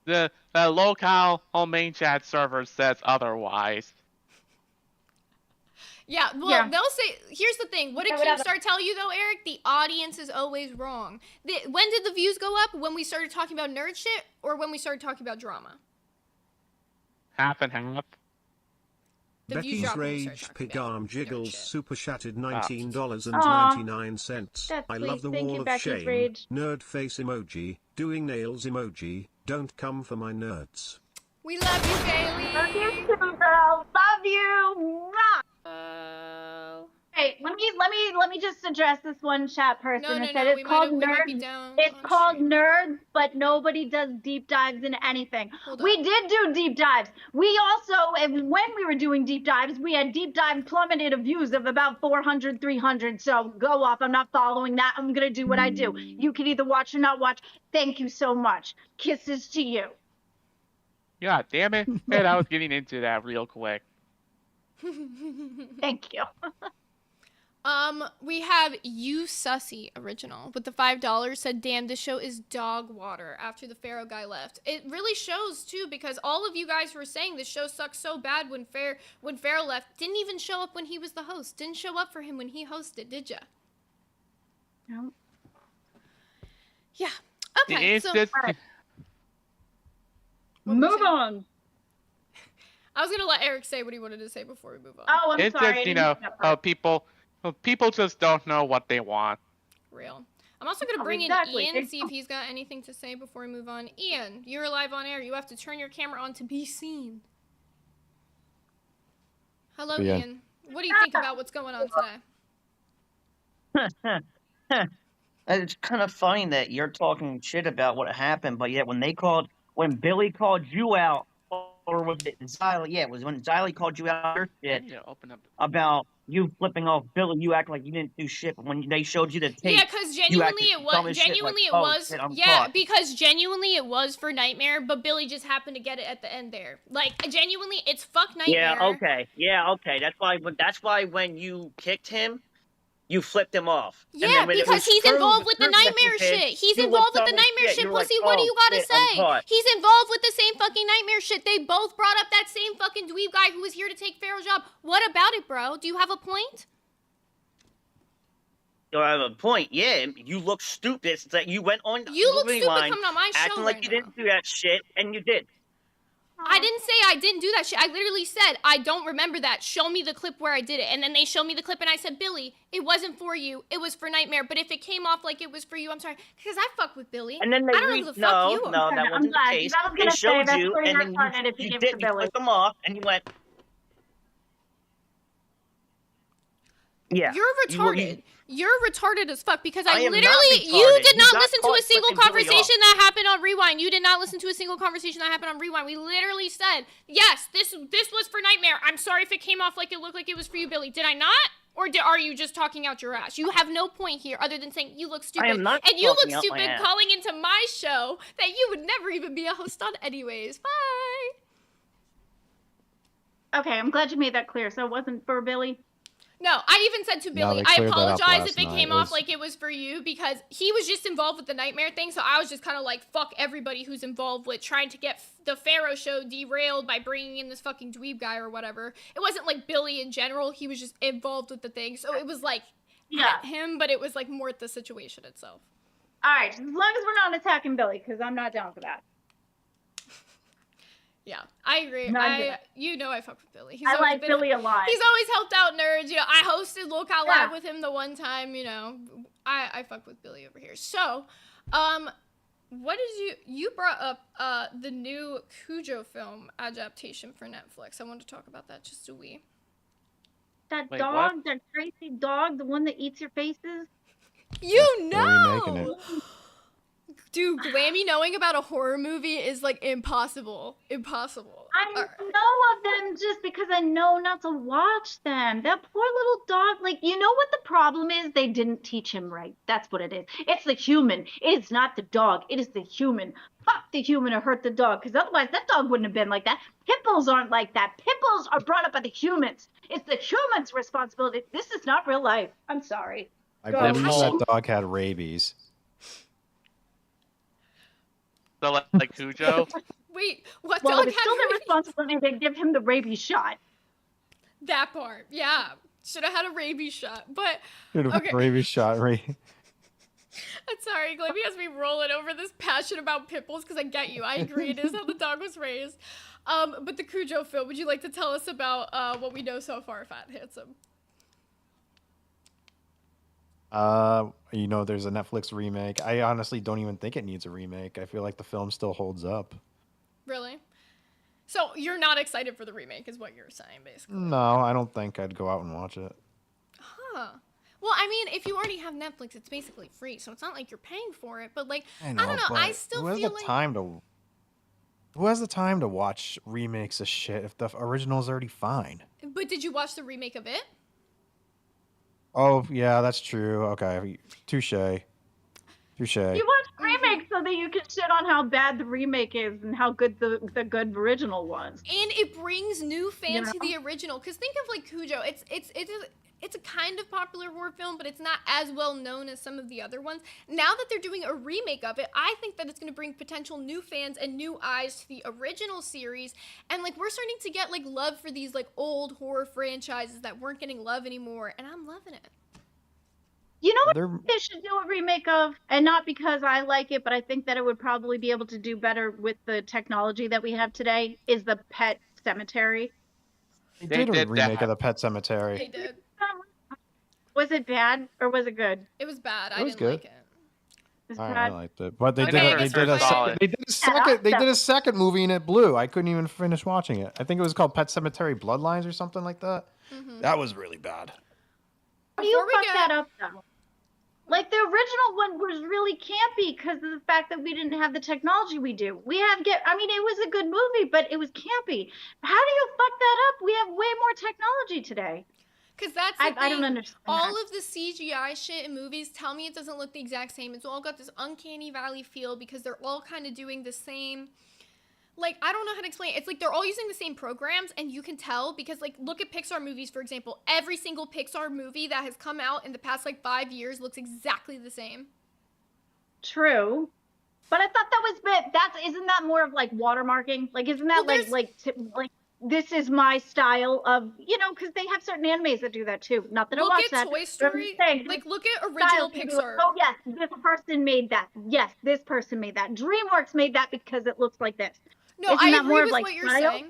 The local main chat server says otherwise. Yeah, well, they'll say, here's the thing. What did Keemstar tell you, though, Eric? The audience is always wrong. When did the views go up? When we started talking about nerd shit or when we started talking about drama? Half and half. Becky's Rage Pig Arm Jiggles Super Shattered $19.99. I love the wall of shame. Nerd face emoji. Doing nails emoji. Don't come for my nerds. We love you, Bailey. Love you too, girl. Love you. Hey, let me just address this one chat person that said it's called nerds. It's called nerds, but nobody does deep dives into anything. We did do deep dives. We also, when we were doing deep dives, we had deep dive plummeted views of about 400, 300. So go off. I'm not following that. I'm gonna do what I do. You can either watch or not watch. Thank you so much. Kisses to you. God damn it. Man, I was getting into that real quick. Thank you. We have You Sussy original with the $5 said, damn, this show is dog water after the Pharaoh guy left. It really shows too, because all of you guys were saying this show sucks so bad when Pharaoh left. Didn't even show up when he was the host. Didn't show up for him when he hosted, did ya? No. Yeah. Okay. Move on. I was gonna let Eric say what he wanted to say before we move on. Oh, I'm sorry. It's just, people just don't know what they want. Real. I'm also gonna bring in Ian and see if he's got anything to say before we move on. Ian, you're live on air. You have to turn your camera on to be seen. Hello, Ian. What do you think about what's going on today? It's kind of funny that you're talking shit about what happened, but yet when Billy called you out, or was it Xylee? Yeah, it was when Xylee called you out your shit about you flipping off Billy. You act like you didn't do shit, but when they showed you the tape, yeah, because genuinely it was for Nightmare, but Billy just happened to get it at the end there. Like genuinely, it's fuck Nightmare. Yeah, okay. That's why when you kicked him, you flipped him off. Yeah, because he's involved with the Nightmare shit. He's involved with the Nightmare shit, pussy. What do you gotta say? He's involved with the same fucking Nightmare shit. They both brought up that same fucking dweeb guy who was here to take Pharaoh's job. What about it, bro? Do you have a point? Do I have a point? Yeah, you look stupid. It's that you went on. You look stupid coming on my show acting like you didn't do that shit, and you did. I didn't say I didn't do that shit. I literally said, I don't remember that. Show me the clip where I did it. And then they showed me the clip and I said, Billy, it wasn't for you. It was for Nightmare. But if it came off like it was for you, I'm sorry. Because I fuck with Billy. And then they I don't know who the fuck you are. No, that wasn't the case. They showed you and then you did. You put them off and you went. Yeah. You're retarded. You're retarded as fuck because I am not literally, you retarded. did You not got listen to caught a single flipping Billy conversation that happened on Rewind. You did not listen to a single conversation that happened on Rewind. We literally said, yes, this was for Nightmare. I'm sorry if it came off like it looked like it was for you, Billy. Did I not? Or are you just talking out your ass? You have no point here other than saying you look stupid. I am not and you look talking out my stupid ass. calling into my show that you would never even be a host on anyways. Bye. Okay, I'm glad you made that clear. So it wasn't for Billy? No, I even said to Billy, they I cleared that up apologize last if it night. came It off was- like it was for you because he was just involved with the Nightmare thing. So I was just kind of like, fuck everybody who's involved with trying to get the Pharaoh show derailed by bringing in this fucking dweeb guy or whatever. It wasn't like Billy in general. He was just involved with the thing. So it was like at him, but it was like more at the situation itself. All right, as long as we're not attacking Billy, because I'm not down for that. Yeah, I agree. You know I fuck with Billy. I like Billy a lot. He's always helped out nerds. You know, I hosted Look Out Live with him the one time. You know, I fuck with Billy over here. So, what did you brought up the new Cujo film adaptation for Netflix? I wanted to talk about that just a wee. That Wait, dog, what? that crazy dog, the one that eats your faces. You They're remaking know. it. Dude, Glamy knowing about a horror movie is like impossible. Impossible. I know of them just because I know not to watch them. That poor little dog, like, you know what the problem is? They didn't teach him right. That's what it is. It's the human. It's not the dog. It is the human. Fuck the human or hurt the dog, because otherwise that dog wouldn't have been like that. Pit bulls aren't like that. Pit bulls are brought up by the humans. It's the humans' responsibility. This is not real life. I'm sorry. I Go believe ahead. that dog had rabies. So like Cujo. Wait, what Well, dog it's had still their rabies? responsibility to give him the rabies shot. That part, yeah. Should have had a rabies shot, but okay. Rabies shot. I'm sorry, Glamy has me rolling over this passion about pit bulls because I get you. I agree, it is how the dog was raised. But the Cujo film, would you like to tell us about what we know so far, Fat Handsome? You know, there's a Netflix remake. I honestly don't even think it needs a remake. I feel like the film still holds up. Really? So you're not excited for the remake, is what you're saying, basically? No, I don't think I'd go out and watch it. Huh. Well, I mean, if you already have Netflix, it's basically free, so it's not like you're paying for it. But like, I don't know. I still who has feel the like time to? Who has the time to watch remakes of shit if the original's already fine? But did you watch the remake of it? Oh yeah, that's true. Okay, touche. You watch remakes so that you can shit on how bad the remake is and how good the good original was. And it brings new fans You to the original. Because think of like Cujo. It's a kind of popular horror film, but it's not as well known as some of the other ones. Now that they're doing a remake of it, I think that it's going to bring potential new fans and new eyes to the original series. And like we're starting to get like love for these like old horror franchises that weren't getting love anymore, and I'm loving it. You know what they should do a remake of? And not because I like it, but I think that it would probably be able to do better with the technology that we have today, is the Pet Cemetery. They did a remake of the Pet Cemetery. They did. Was it bad or was it good? It was bad. It was I didn't good. like it. It was I bad. liked it, but they Okay, did a second movie and it blew. I couldn't even finish watching it. I think it was called Pet Cemetery Bloodlines or something like that. That was really bad. How do you fuck that up though? Like the original one was really campy because of the fact that we didn't have the technology we do. I mean, it was a good movie, but it was campy. How do you fuck that up? We have way more technology today. Because that's the I thing. don't understand. All of the CGI shit in movies tell me it doesn't look the exact same. It's all got this uncanny valley feel because they're all kind of doing the same. Like, I don't know how to explain it. It's like they're all using the same programs, and you can tell because, like, look at Pixar movies, for example. Every single Pixar movie that has come out in the past, like, 5 years looks exactly the same. True. But I thought that was isn't that more of like watermarking? Like, isn't that like this is my style of, you know, because they have certain animes that do that too. Not that I watch that. Look at Toy Story. Like, look at original Pixar. Oh yes, this person made that. Yes, this person made that. DreamWorks made that because it looks like this. No, Isn't I that agree more with of, like, what you're style? saying.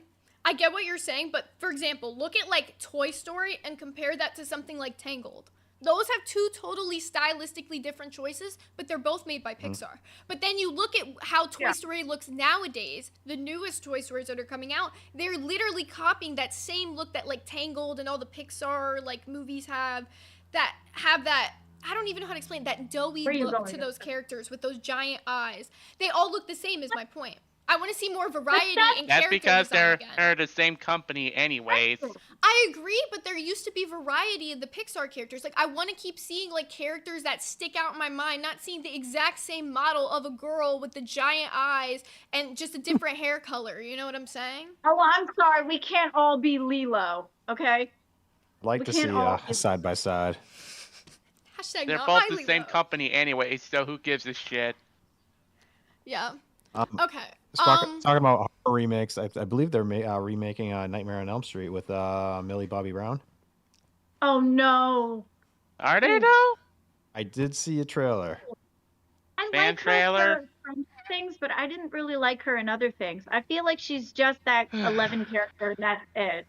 I get what you're saying, but for example, look at like Toy Story and compare that to something like Tangled. Those have two totally stylistically different choices, but they're both made by Pixar. But then you look at how Toy Story looks nowadays, the newest Toy Stories that are coming out, they're literally copying that same look that like Tangled and all the Pixar like movies have that, I don't even know how to explain, that doughy look to those characters with those giant eyes. They all look the same is my point. I want to see more variety in That's character because design they're the same company anyways. I agree, but there used to be variety in the Pixar characters. Like, I want to keep seeing, like, characters that stick out in my mind, not seeing the exact same model of a girl with the giant eyes and just a different hair color. You know what I'm saying? Oh, I'm sorry. We can't all be Lilo, okay? I'd like to see side by side. Hashtag They're not both my the same Lilo. company anyways, so who gives a shit? Yeah. Okay. Talking about horror remakes, I believe they're remaking Nightmare on Elm Street with Millie Bobby Brown. Oh no. Are they though? I did see a trailer. I Fan like trailer? her for some things, but I didn't really like her in other things. I feel like she's just that 11 character, and that's it.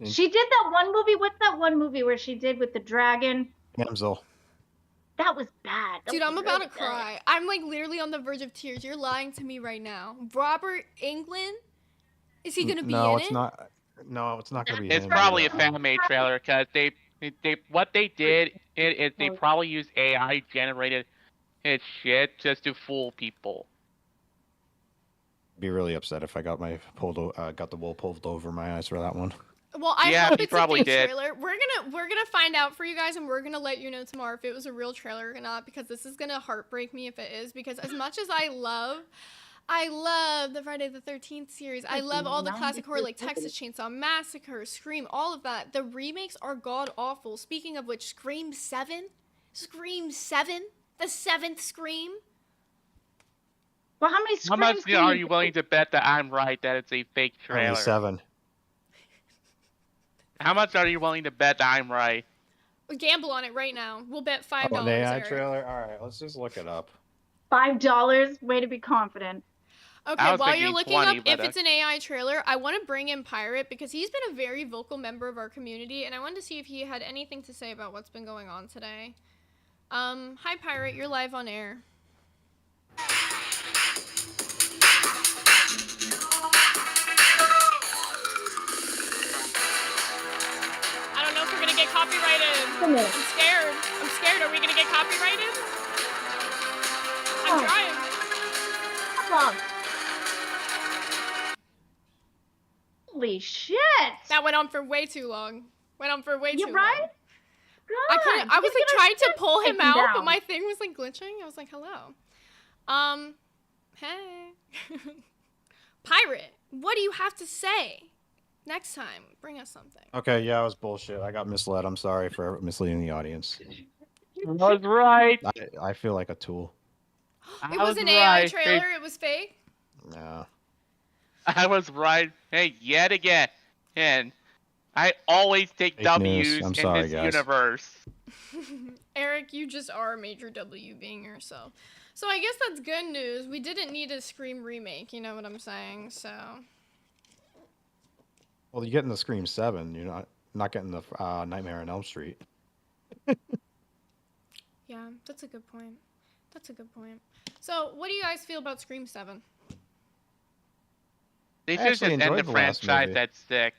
She did that one movie. What's that one movie where she did with the dragon? Damsel. That was bad. Dude, I'm about to cry. I'm like literally on the verge of tears. You're lying to me right now. Robert Englund? Is he gonna be in it? No, it's not gonna be. It's him. probably a fan-made trailer because what they did is they probably used AI generated shit just to fool people. Be really upset if I got got the wool pulled over my eyes for that one. Well, I Yeah, hope he it's probably a fake did. trailer. We're gonna find out for you guys, and we're gonna let you know tomorrow if it was a real trailer or not, because this is gonna heartbreak me if it is. Because as much as I love the Friday the 13th series, I love all the classic horror like Texas Chainsaw Massacre, Scream, all of that. The remakes are god awful. Speaking of which, Scream 7, the 7th Scream. Well, how many How much are you willing to bet that I'm right that it's a fake trailer? Only 7. How much are you willing to bet that I'm right? Gamble on it right now. We'll bet $5. Oh, an AI Eric. trailer? All right, let's just look it up. $5. Way to be confident. Okay, while you're looking 20, up if but it's an AI trailer, I want to bring in Pirate because he's been a very vocal member of our community, and I wanted to see if he had anything to say about what's been going on today. Hi Pirate, you're live on air. I don't know if we're gonna get copyrighted. I'm scared. Are we gonna get copyrighted? I'm trying. Come on. Holy shit! That went on for way too long. You're right? I was like trying to pull him take him out, down. but my thing was like glitching. I was like, hello. Hey. Pirate, what do you have to say? Next time, bring us something. Okay, yeah, it was bullshit. I got misled. I'm sorry for misleading the audience. I was right. I feel like a tool. It was an AI trailer. It was fake. No. I was right. Hey, yet again. And I always take Fake W's news. I'm in sorry, this guys. universe. Eric, you just are a major W being yourself. So I guess that's good news. We didn't need a Scream remake, you know what I'm saying? So. Well, you're getting the Scream 7. You're not getting the Nightmare on Elm Street. Yeah, that's a good point. So, what do you guys feel about Scream 7? They I should just actually end enjoyed the the last franchise movie. at 6.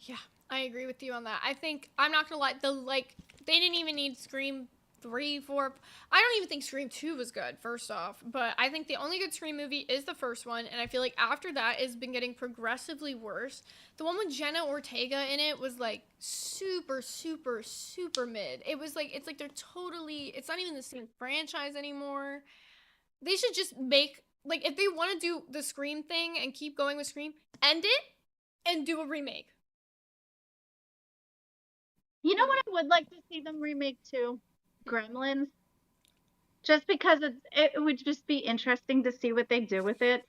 Yeah, I agree with you on that. I think, I'm not gonna lie, they didn't even need Scream 3, 4. I don't even think Scream 2 was good, first off. But I think the only good Scream movie is the first one. And I feel like after that, it's been getting progressively worse. The one with Jenna Ortega in it was like super, super, super mid. It's like they're totally, it's not even the same franchise anymore. They should just make, like, if they want to do the Scream thing and keep going with Scream, end it and do a remake. You know what I would like to see them remake too? Gremlins. Just because it would just be interesting to see what they do with it.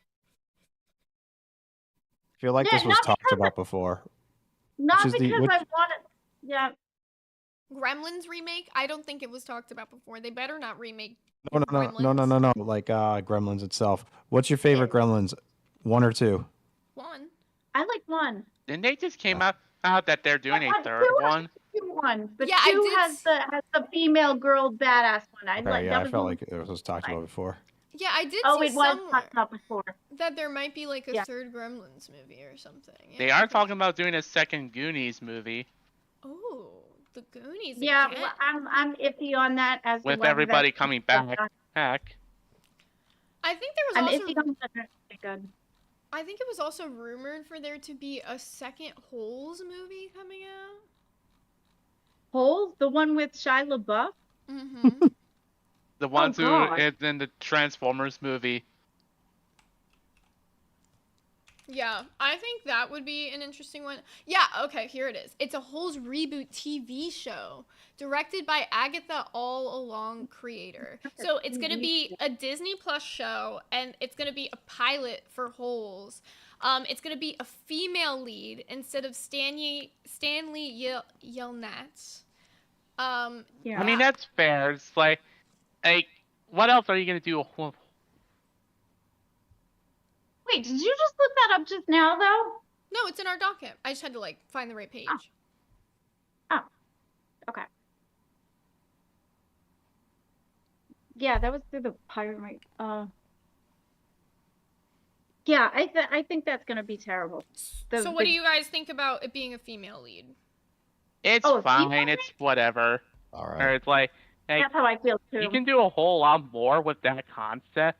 I feel like this was talked about before. Not Which is because the- which- I want it. Yeah. Gremlins remake? I don't think it was talked about before. They better not remake. No. Like Gremlins itself. What's your favorite Gremlins? 1 or 2? 1. I like 1. Didn't they just came out that they're doing a third one? one. The Yeah, I 2 did has the female girl badass one. I Okay, like yeah, that I was felt the like it was talked about before. Yeah, I did Oh, see it was somewhere talked about before. that there might be like a Yeah. third Gremlins movie or something. Yeah. They are talking about doing a second Goonies movie Oh, the Goonies Yeah, again. well, I'm iffy on that as to with whether everybody that's coming back. I think there was I'm also iffy on whether it's good. I think it was also rumored for there to be a second Holes movie coming out. Holes, the one with Shia LaBeouf. Mm-hmm. The ones who God. is in the Transformers movie. Yeah, I think that would be an interesting one. Yeah, okay, here it is. It's a Holes reboot TV show directed by Agatha All Along creator. So it's going to be a Disney Plus show, and it's going to be a pilot for Holes. It's going to be a female lead instead of Stanley Yelnats. Yeah. I mean, that's fair. It's like, what else are you going to do? Wait, did you just look that up just now, though? No, it's in our docket. I just had to like find the right page. Oh. Okay. Yeah, that was through the pirate. Yeah, I think that's gonna be terrible. So what do you guys think about it being a female lead? It's fine. It's whatever. All Or right. it's like, That's how I feel too. you can do a whole lot more with that concept.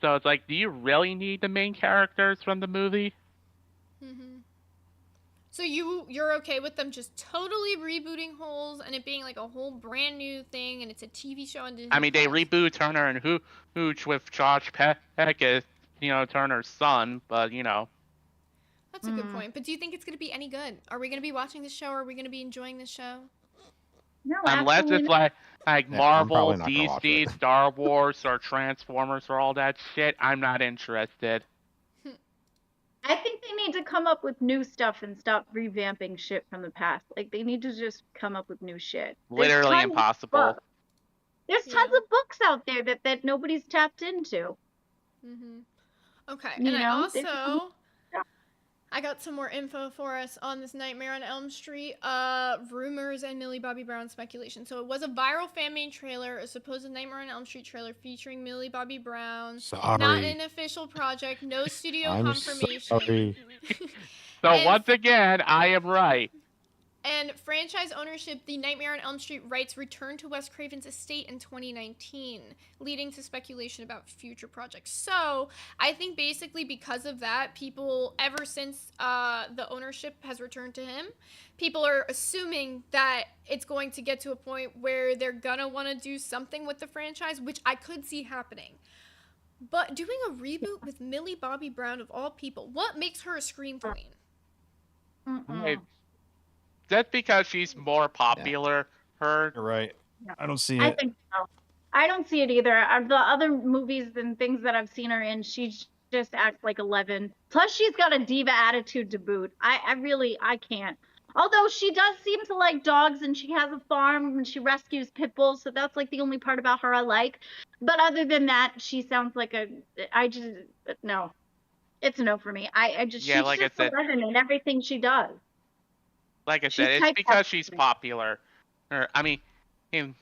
So it's like, do you really need the main characters from the movie? Mm-hmm. So you're okay with them just totally rebooting Holes and it being like a whole brand new thing, and it's a TV show on Disney? I mean, they reboot Turner and Hooch with Josh Peck as, Turner's son, but, That's a good point. But do you think it's going to be any good? Are we going to be watching this show? Or are we going to be enjoying this show? No, unless absolutely it's not. like Yeah, I'm Marvel, probably not gonna watch DC, it. Star Wars, or Transformers, or all that shit, I'm not interested. I think they need to come up with new stuff and stop revamping shit from the past. Like, they need to just come up with new shit. Literally impossible. There's tons of books out there that nobody's tapped into. Mm-hmm. Okay, You and know, I got some more info for us on this Nightmare on Elm Street rumors and Millie Bobby Brown speculation. So it was a viral fan-made trailer, a supposed Nightmare on Elm Street trailer featuring Millie Bobby Brown. Sorry. Not an official project, no studio I'm confirmation. sorry. So And- once again, I am right. And franchise ownership, the Nightmare on Elm Street rights returned to Wes Craven's estate in 2019, leading to speculation about future projects. So I think basically because of that, people, ever since the ownership has returned to him, people are assuming that it's going to get to a point where they're gonna want to do something with the franchise, which I could see happening. But doing a reboot with Millie Bobby Brown, of all people, what makes her a scream queen? Hey, that's because she's more popular. You're right. I don't see I it. think so. I don't see it either. The other movies and things that I've seen her in, she just acts like 11. Plus, she's got a diva attitude to boot. I can't. Although she does seem to like dogs, and she has a farm, and she rescues pit bulls, so that's like the only part about her I like. But other than that, she sounds like no. It's a no for me. She's like I just said- 11 in everything she does. Like I She's said, it's because typecast. she's popular. I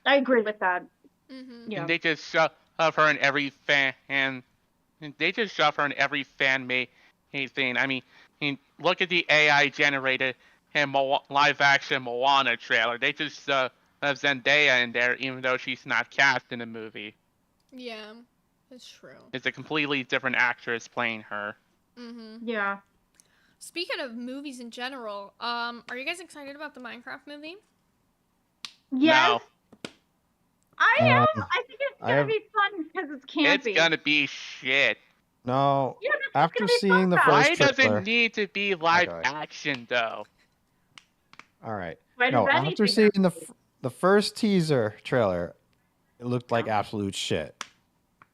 agree with that. Mm-hmm. Yeah. And they just shove her in every they just shove her in every fan-made thing. I mean, look at the AI generated live action Moana trailer. They just have Zendaya in there, even though she's not cast in the movie. Yeah, that's true. It's a completely different actress playing her. Mm-hmm. Yeah. Speaking of movies in general, are you guys excited about the Minecraft movie? Yes. No, I am. Um, I think it's I gonna have- be fun because it's campy. it's gonna be shit. No. Yeah, that's After gonna be seeing the fun. first Why does trailer. it need to be live Okay. action though? All right. Why does No, that need after to be seeing the first teaser trailer, it looked like absolute shit.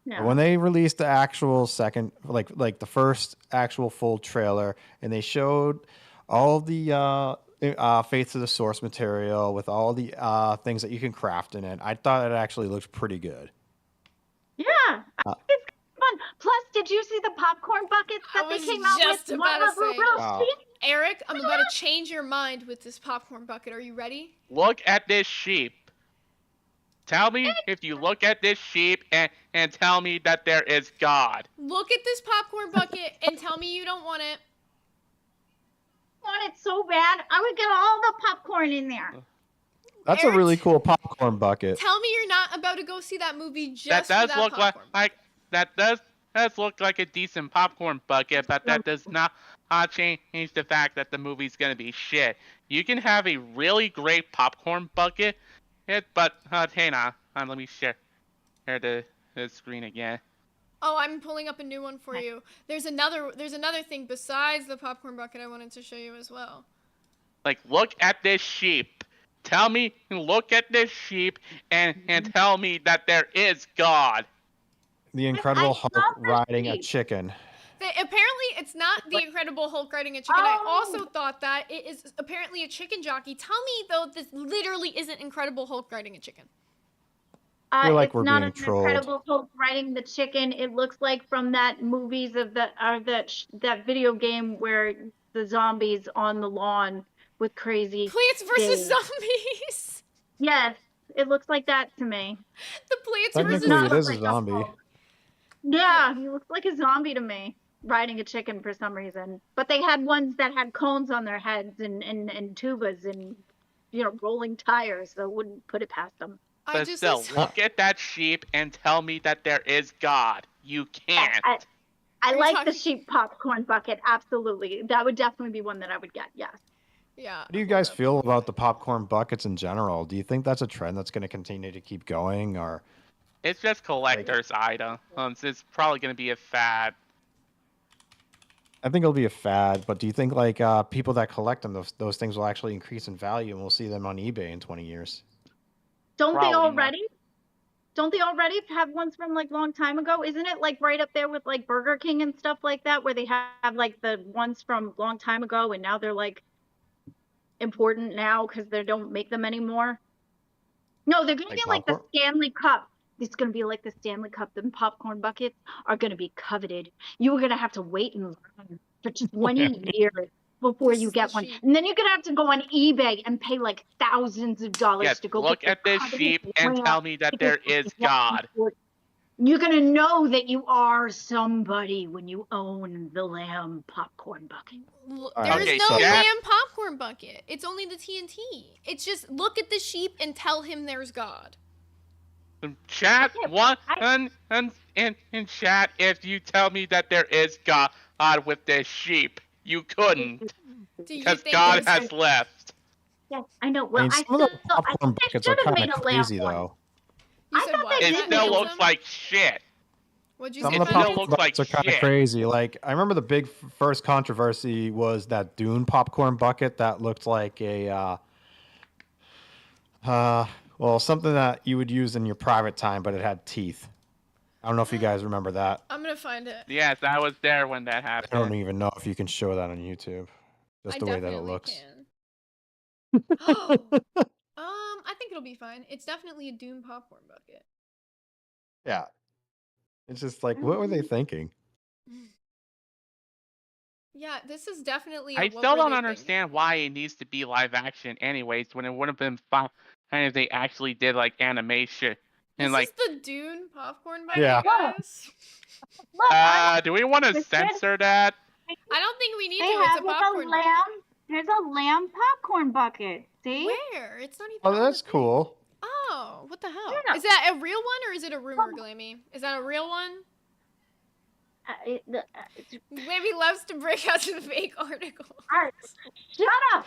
No. But when they released the actual second, like the first actual full trailer, and they showed all of the Faith to the source material with all the things that you can craft in it, I thought it actually looked pretty good. Yeah, I think it's fun. Plus, did you see the popcorn buckets that I they was came out just with? about One to was say. real Wow. cheap. Eric, I'm about to change your mind with this popcorn bucket. Are you ready? Look at this sheep. Tell me if you look at this sheep and tell me that there is God. Look at this popcorn bucket and tell me you don't want it. I want it so bad. I would get all the popcorn in there. That's Eric, a really cool popcorn bucket. Tell me you're not about to go see that movie just That for does that look popcorn. that does look like a decent popcorn bucket, but that does not change the fact that the movie's gonna be shit. You can have a really great popcorn bucket, but hang on, let me share the screen again. Oh, I'm pulling up a new one for you. There's another thing besides the popcorn bucket I wanted to show you as well. Like, look at this sheep. Tell me, look at this sheep and tell me that there is God. The Incredible Hulk riding a chicken. Apparently, it's not the Incredible Hulk riding a chicken. I also thought that it is apparently a chicken jockey. Tell me, though, this literally isn't Incredible Hulk riding a chicken. I feel like It's we're not being an trolled. Incredible Hulk riding the chicken. It looks like from that movies of that video game where the zombies on the lawn with crazy Plants vs. days. Zombies. Yes, it looks like that to me. The Plants vs. Technically, it is a like a zombie. Hulk. Yeah, he looks like a zombie to me, riding a chicken for some reason. But they had ones that had cones on their heads and tubas and, rolling tires, so I wouldn't put it past them. But still, look at that sheep and tell me that there is God. You can't. I like the sheep popcorn bucket, absolutely. That would definitely be one that I would get, yes. Yeah. How do you guys feel about the popcorn buckets in general? Do you think that's a trend that's going to continue to keep going, or? It's just collector's items. It's probably going to be a fad. I think it'll be a fad, but do you think people that collect them, those things will actually increase in value, and we'll see them on eBay in 20 years? Don't they already have ones from long time ago? Isn't it right up there with Burger King and stuff like that, where they have the ones from long time ago and now they're important now because they don't make them anymore? No, they're gonna be the Stanley Cup. It's gonna be like the Stanley Cup. The popcorn buckets are gonna be coveted. You are gonna have to wait in line for 20 years before you get one, and then you're gonna have to go on eBay and pay thousands of dollars to go. Look at this sheep and tell me that there is God. You're gonna know that you are somebody when you own the lamb popcorn bucket. There is no lamb popcorn bucket. It's only the TNT. It's just look at the sheep and tell him there's God. Chat in chat if you tell me that there is God with this sheep. You couldn't, because God has left. Yes, I know. Well, some of the popcorn buckets are kind of crazy, though. It still looks like shit. Some of the popcorn buckets are kind of crazy. I remember the big first controversy was that Dune popcorn bucket that looked like a, something that you would use in your private time, but it had teeth. I don't know if you guys remember that. I'm gonna find it. Yes, I was there when that happened. I don't even know if you can show that on YouTube. Just the way that it looks. I think it'll be fine. It's definitely a Dune popcorn bucket. Yeah. It's just what were they thinking? Yeah, this is definitely. I still don't understand why it needs to be live action, anyways, when it would have been fine if they actually did animation. And is the Dune popcorn bucket, yeah. Guys? Do we want to censor that? I don't think we need to. It's a popcorn bucket. There's a lamb popcorn bucket. See? Where? It's not even. Oh, that's cool. Oh, what the hell? Yeah. Is that a real one or is it a rumor, Glamy? Is that a real one? Glamy loves to break out to the fake article. Shut up!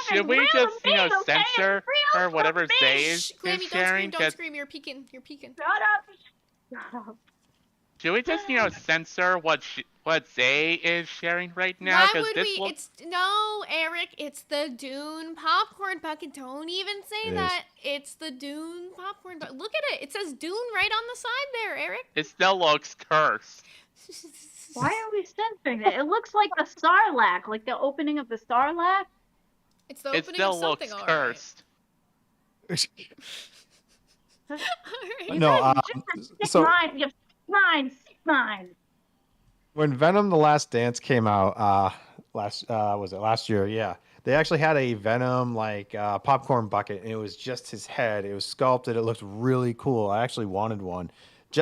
Should we just, censor or whatever Zay is sharing? Don't scream. You're peeking. Shut up. Should we just, censor what Zay is sharing right now? Why would we? No, Eric. It's the Dune popcorn bucket. Don't even say that. It's the Dune popcorn bucket. Look at it. It says Dune right on the side there, Eric. It still looks cursed. Why are we censoring that? It looks like the Sarlacc, like the opening of the Sarlacc. It's the opening of something. It still looks cursed. Right. No, so Mine. when Venom: The Last Dance came out, last year? Yeah, they actually had a Venom popcorn bucket, and it was just his head. It was sculpted. It looked really cool. I actually wanted one.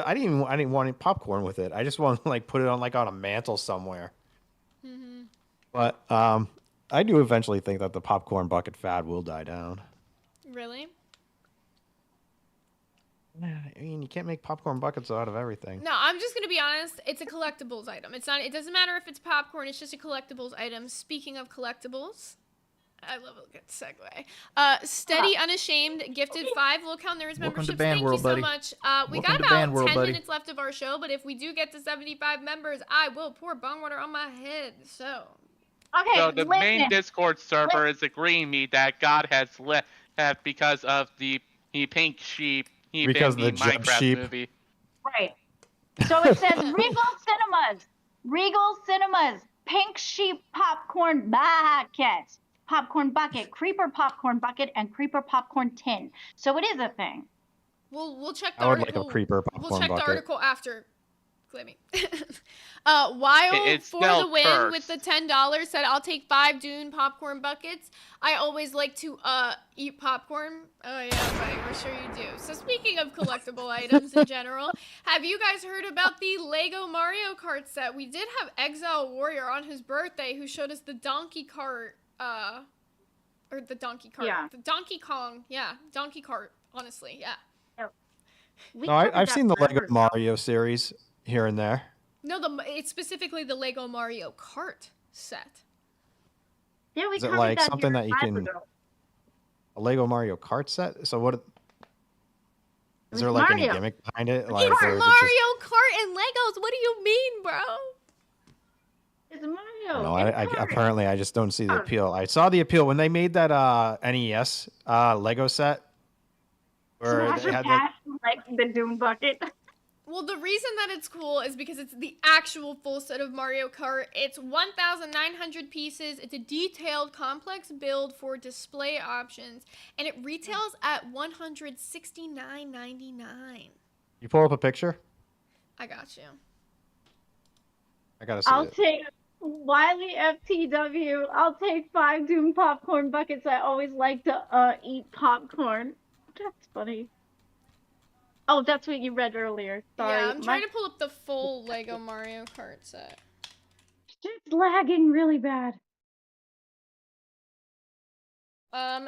I didn't want any popcorn with it. I just wanted to put it on a mantle somewhere. Mm-hmm. But I do eventually think that the popcorn bucket fad will die down. Really? I mean, you can't make popcorn buckets out of everything. No, I'm just gonna be honest. It's a collectibles item. It's not. It doesn't matter if it's popcorn. It's just a collectibles item. Speaking of collectibles, I love a good segue. Steady Unashamed gifted 5 Low Count Nerds memberships. Thank you so much. We got about 10 minutes left of our show, but if we do get to 75 members, I will pour bong water on my head. So. Okay. So the main Discord server is agreeing me that God has left because of the pink sheep. Because of the Minecraft sheep. movie. Right. So it says Regal Cinemas, Pink Sheep Popcorn Bucket, Popcorn Bucket, Creeper Popcorn Bucket, and Creeper Popcorn Tin. So it is a thing. We'll check the I would article. like a creeper popcorn We'll check bucket. the article after. Glamy. Wild It's for the spelled win first. with the $10 said, I'll take 5 Dune popcorn buckets. I always like to eat popcorn. Oh yeah, buddy, we're sure you do. So speaking of collectible items in general, have you guys heard about the Lego Mario Kart set? We did have Exile Warrior on his birthday who showed us the Donkey Kart, or the Donkey Kart. Yeah. The Donkey Kong, yeah. Donkey Kart, honestly, yeah. No, I've seen the Lego Mario series here and there. No, it's specifically the Lego Mario Kart set. Yeah, we Is it covered like that something here that you 5 can ago. a Lego Mario Kart set? So what? Is was there like any Mario. gimmick behind it? It's or is it Mario just- Kart and Legos. What do you mean, bro? It's Mario. No, It's I Kart. apparently I just don't see the appeal. I saw the appeal when they made that NES Lego set. Where Smash they or had pass, like the Doom bucket. Well, the reason that it's cool is because it's the actual full set of Mario Kart. It's 1,900 pieces. It's a detailed, complex build for display options, and it retails at $169.99. You pull up a picture? I got you. I gotta see I'll it. take Wiley FTW. I'll take 5 Doom popcorn buckets. I always like to eat popcorn. That's funny. Oh, that's what you read earlier. Sorry. Yeah, I'm trying to pull up the full Lego Mario Kart set. It's lagging really bad.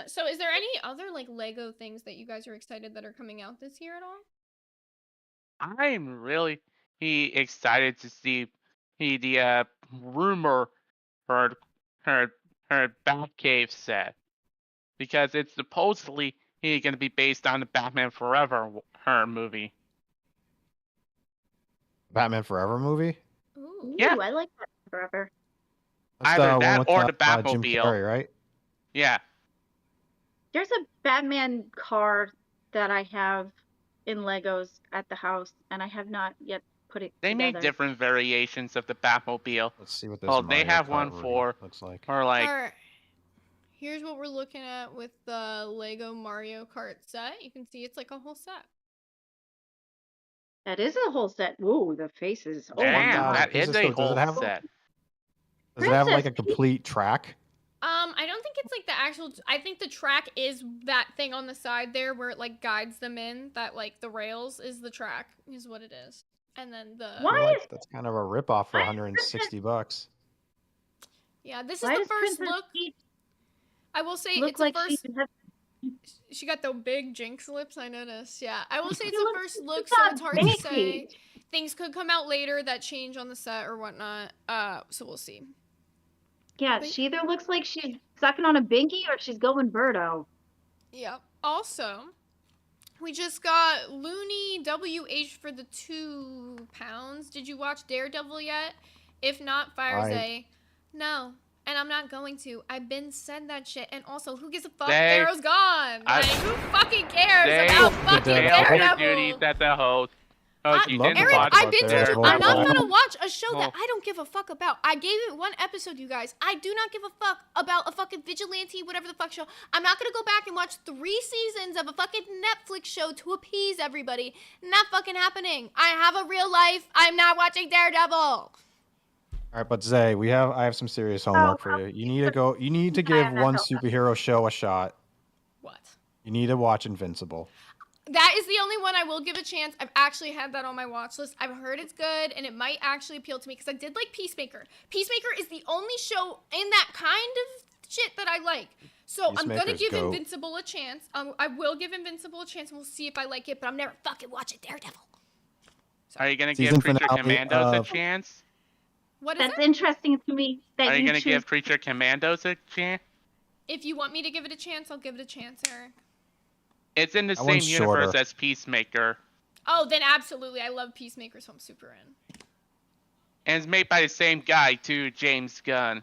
So is there any other like Lego things that you guys are excited that are coming out this year at all? I'm really excited to see the rumor her Batcave set, because it's supposedly going to be based on the Batman Forever movie. Batman Forever movie? Ooh, Yeah. I like that forever. That's Either one that with, or the Jim Batmobile. Carrey, right? Yeah. There's a Batman car that I have in Legos at the house, and I have not yet put it They together. made different variations of the Batmobile. Let's see what this Oh, they Mario have Kart one review for looks like. or like Alright. Here's what we're looking at with the Lego Mario Kart set. You can see it's like a whole set. That is a whole set. Whoa, the faces. Oh, damn, wow. that Does is this a go- does whole it have- set. Does it have like a Princess Peach. complete track? I don't think it's like the actual. I think the track is that thing on the side there where it like guides them in. That like the rails is the track, is what it is. And then the. I feel Why like is- that's kind of a ripoff for why is 160 bucks. Yeah, this is Why the does first Princess look. Peach I will say look it's like the first. she has She got the big Jinx lips, I noticed. Yeah, I will say it's She the looks- first look, she's so not it's hard to Baby say. Peach. Things could come out later that change on the set or whatnot. So we'll see. Yeah, Wait. she either looks like she's sucking on a binky or she's going Birdo. Yep. Also, we just got Looney WH for the £2. Did you watch Daredevil yet? If not, fire Zay. No. And I'm not going to. I've been said that shit. And also, who gives a fuck? They- Pharaoh's gone. I- Like, who fucking cares They about fucking they have their Daredevil? duties at the host. Oh, I'd you love didn't to Eric, talk watch I've been Daredevil. to. I'm not Daredevil. gonna watch a show that Oh. I don't give a fuck about. I gave it one episode, you guys. I do not give a fuck about a fucking vigilante, whatever the fuck show. I'm not gonna go back and watch 3 seasons of a fucking Netflix show to appease everybody. Not fucking happening. I have a real life. I'm not watching Daredevil. All right, but Zay, I have some serious homework for you. You need to go. You need to give one superhero show a shot. What? You need to watch Invincible. That is the only one I will give a chance. I've actually had that on my watch list. I've heard it's good, and it might actually appeal to me because I did like Peacemaker. Peacemaker is the only show in that kind of shit that I like. So I'm gonna give Invincible a chance. I will give Invincible a chance, and we'll see if I like it. But I'm never fucking watching Daredevil. Are you gonna give Creature Commandos a chance? What is That's interesting to me. Are you gonna give Creature Commandos a chance? If you want me to give it a chance, I'll give it a chance, Eric. It's in the same universe as Peacemaker. Oh, then absolutely. I love Peacemaker, so I'm super in. And it's made by the same guy, too, James Gunn.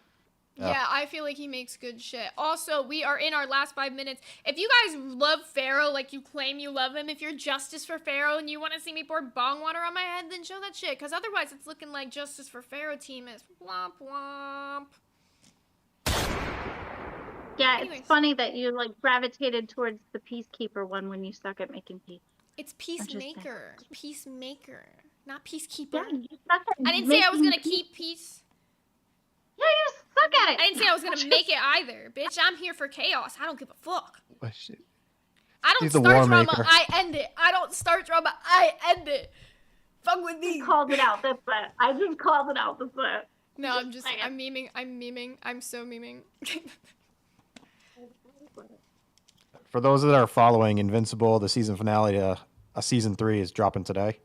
Yeah, I feel like he makes good shit. Also, we are in our last 5 minutes. If you guys love Pharaoh like you claim you love him, if you're Justice for Pharaoh and you want to see me pour bong water on my head, then show that shit. Because otherwise, it's looking like Justice for Pharaoh team is womp womp. Yeah, it's funny that you like gravitated towards the Peacekeeper one when you suck at making peace. It's Peacemaker. Peacemaker. Not Peacekeeper. Yeah, you suck at I didn't say I was going to keep peace. Yeah, you suck at it. I didn't say I was going to make it either. Bitch, I'm here for chaos. I don't give a fuck. Oh, shit. I don't start drama, I end it. I don't start drama, I end it. Fuck with me. I called it out, that's it. I just called it out, that's it. No, I'm memeing. I'm so memeing. For those that are following Invincible, the season finale to season 3 is dropping today.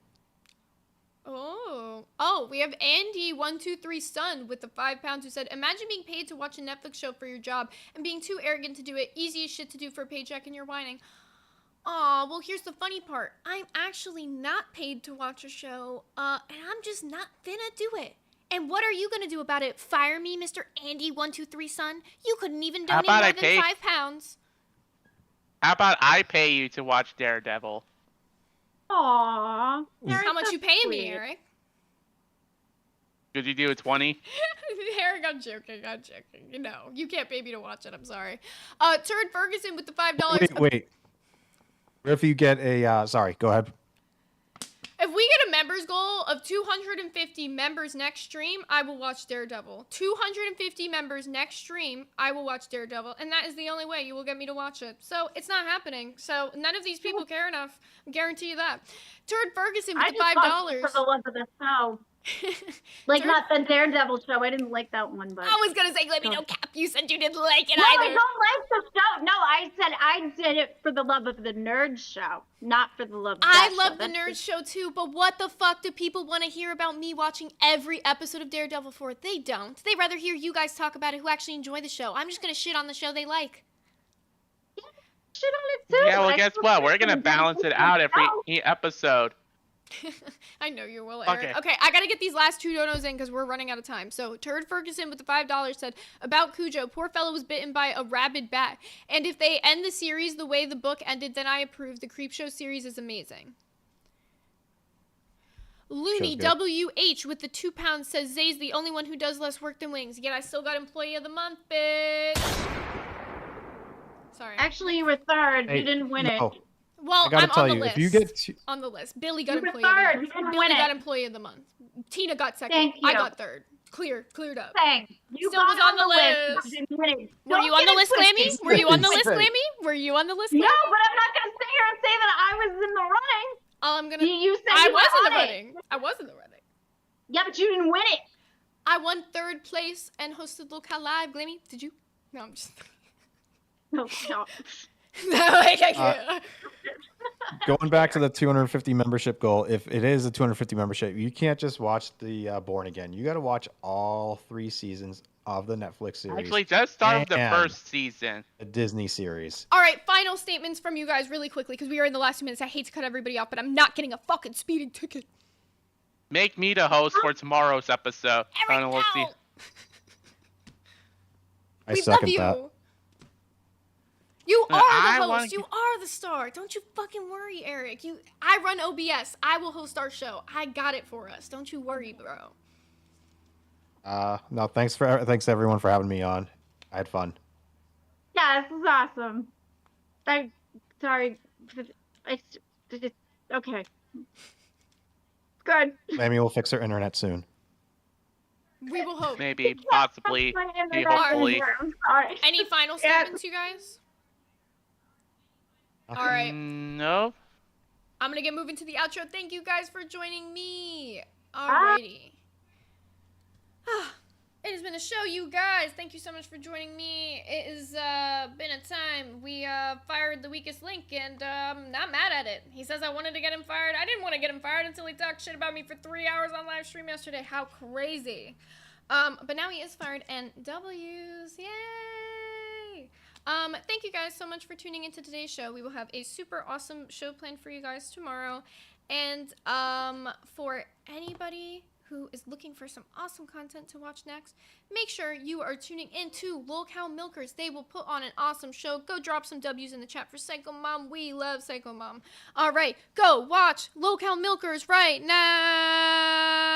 Oh, we have Andy123 Sun with the £5 who said, imagine being paid to watch a Netflix show for your job and being too arrogant to do it. Easy as shit to do for a paycheck and you're whining. Aw, well, here's the funny part. I'm actually not paid to watch a show, and I'm just not gonna do it. And what are you gonna do about it? Fire me, Mr. Andy123 Sun? You couldn't even donate more than £5. How about I pay you to watch Daredevil? Aww. How much you paying me, Eric? Could you do a 20? Eric, I'm joking. You know, you can't pay me to watch it. I'm sorry. Turd Ferguson with the $5. Wait. What if you get a... sorry, go ahead. If we get a members goal of 250 members next stream, I will watch Daredevil. 250 members next stream, I will watch Daredevil. And that is the only way you will get me to watch it. So it's not happening. So none of these people care enough. I guarantee you that. Turd Ferguson with the $5. For the love of the show. Like not the Daredevil show. I didn't like that one, but I was gonna say, let me know, Cap. You said you didn't like it no, either. I don't like the show. No, I said I did it for the love of the nerd show, not for the love of that show. I love the nerd show too, but what the fuck do people want to hear about me watching every episode of Daredevil for? They don't. They rather hear you guys talk about it who actually enjoy the show. I'm just gonna shit on the show they like. Yeah, shit on it too. Yeah, well, guess what? We're gonna balance it out every episode. I know you will, Eric. Okay, I gotta get these last 2 donos in because we're running out of time. So, Turd Ferguson with the $5 said, about Cujo, poor fellow was bitten by a rabid bat. And if they end the series the way the book ended, then I approve. The Creepshow series is amazing. Looney WH with the £2 says, Zay's the only one who does less work than Wings. Yet I still got Employee of the Month, bitch. Sorry. Actually, you were third. You didn't win it. Well, I'm on the list. If you get on the list. Billy got Employee third. of the Month. Billy got Employee of the Month. Tina got second. Thank you. I got third. Cleared up. Thanks. You still was on the list. Were you on the list, Glamy? Were you on the list, Glamy? Were you on the list? No, but I'm not gonna sit here and say that I was in the running. I'm gonna. You said I you was were in the on it. running. I was in the running. Yeah, but you didn't win it. I won 3rd place and hosted Local Live. Glamy, did you? No, I'm just. No, stop. Going back to the 250 membership goal, if it is a 250 membership, you can't just watch the Born Again. You got to watch all 3 seasons of the Netflix series. Actually, just start with the first season. The Disney series. All right, final statements from you guys really quickly because we are in the last 2 minutes. I hate to cut everybody off, but I'm not getting a fucking speeding ticket. Make me the host for tomorrow's episode. Eric, we'll see. I second that. You are the host. You are the star. Don't you fucking worry, Eric. I run OBS. I will host our show. I got it for us. Don't you worry, bro. No, thanks everyone for having me on. I had fun. Yeah, this is awesome. Sorry. Okay. Good. Glamy will fix her internet soon. We will hope. Maybe, possibly, maybe, hopefully. Any final statements, you guys? All right. No. I'm gonna get moving to the outro. Thank you guys for joining me. Alrighty. It has been a show, you guys. Thank you so much for joining me. It has been a time. We fired the weakest link, and not mad at it. He says I wanted to get him fired. I didn't want to get him fired until he talked shit about me for 3 hours on live stream yesterday. How crazy. But now he is fired, and W's. Yay! Thank you guys so much for tuning into today's show. We will have a super awesome show planned for you guys tomorrow. And for anybody who is looking for some awesome content to watch next, make sure you are tuning into Lolcow Milkers. They will put on an awesome show. Go drop some W's in the chat for Psycho Mom. We love Psycho Mom. All right, go watch Lolcow Milkers right now.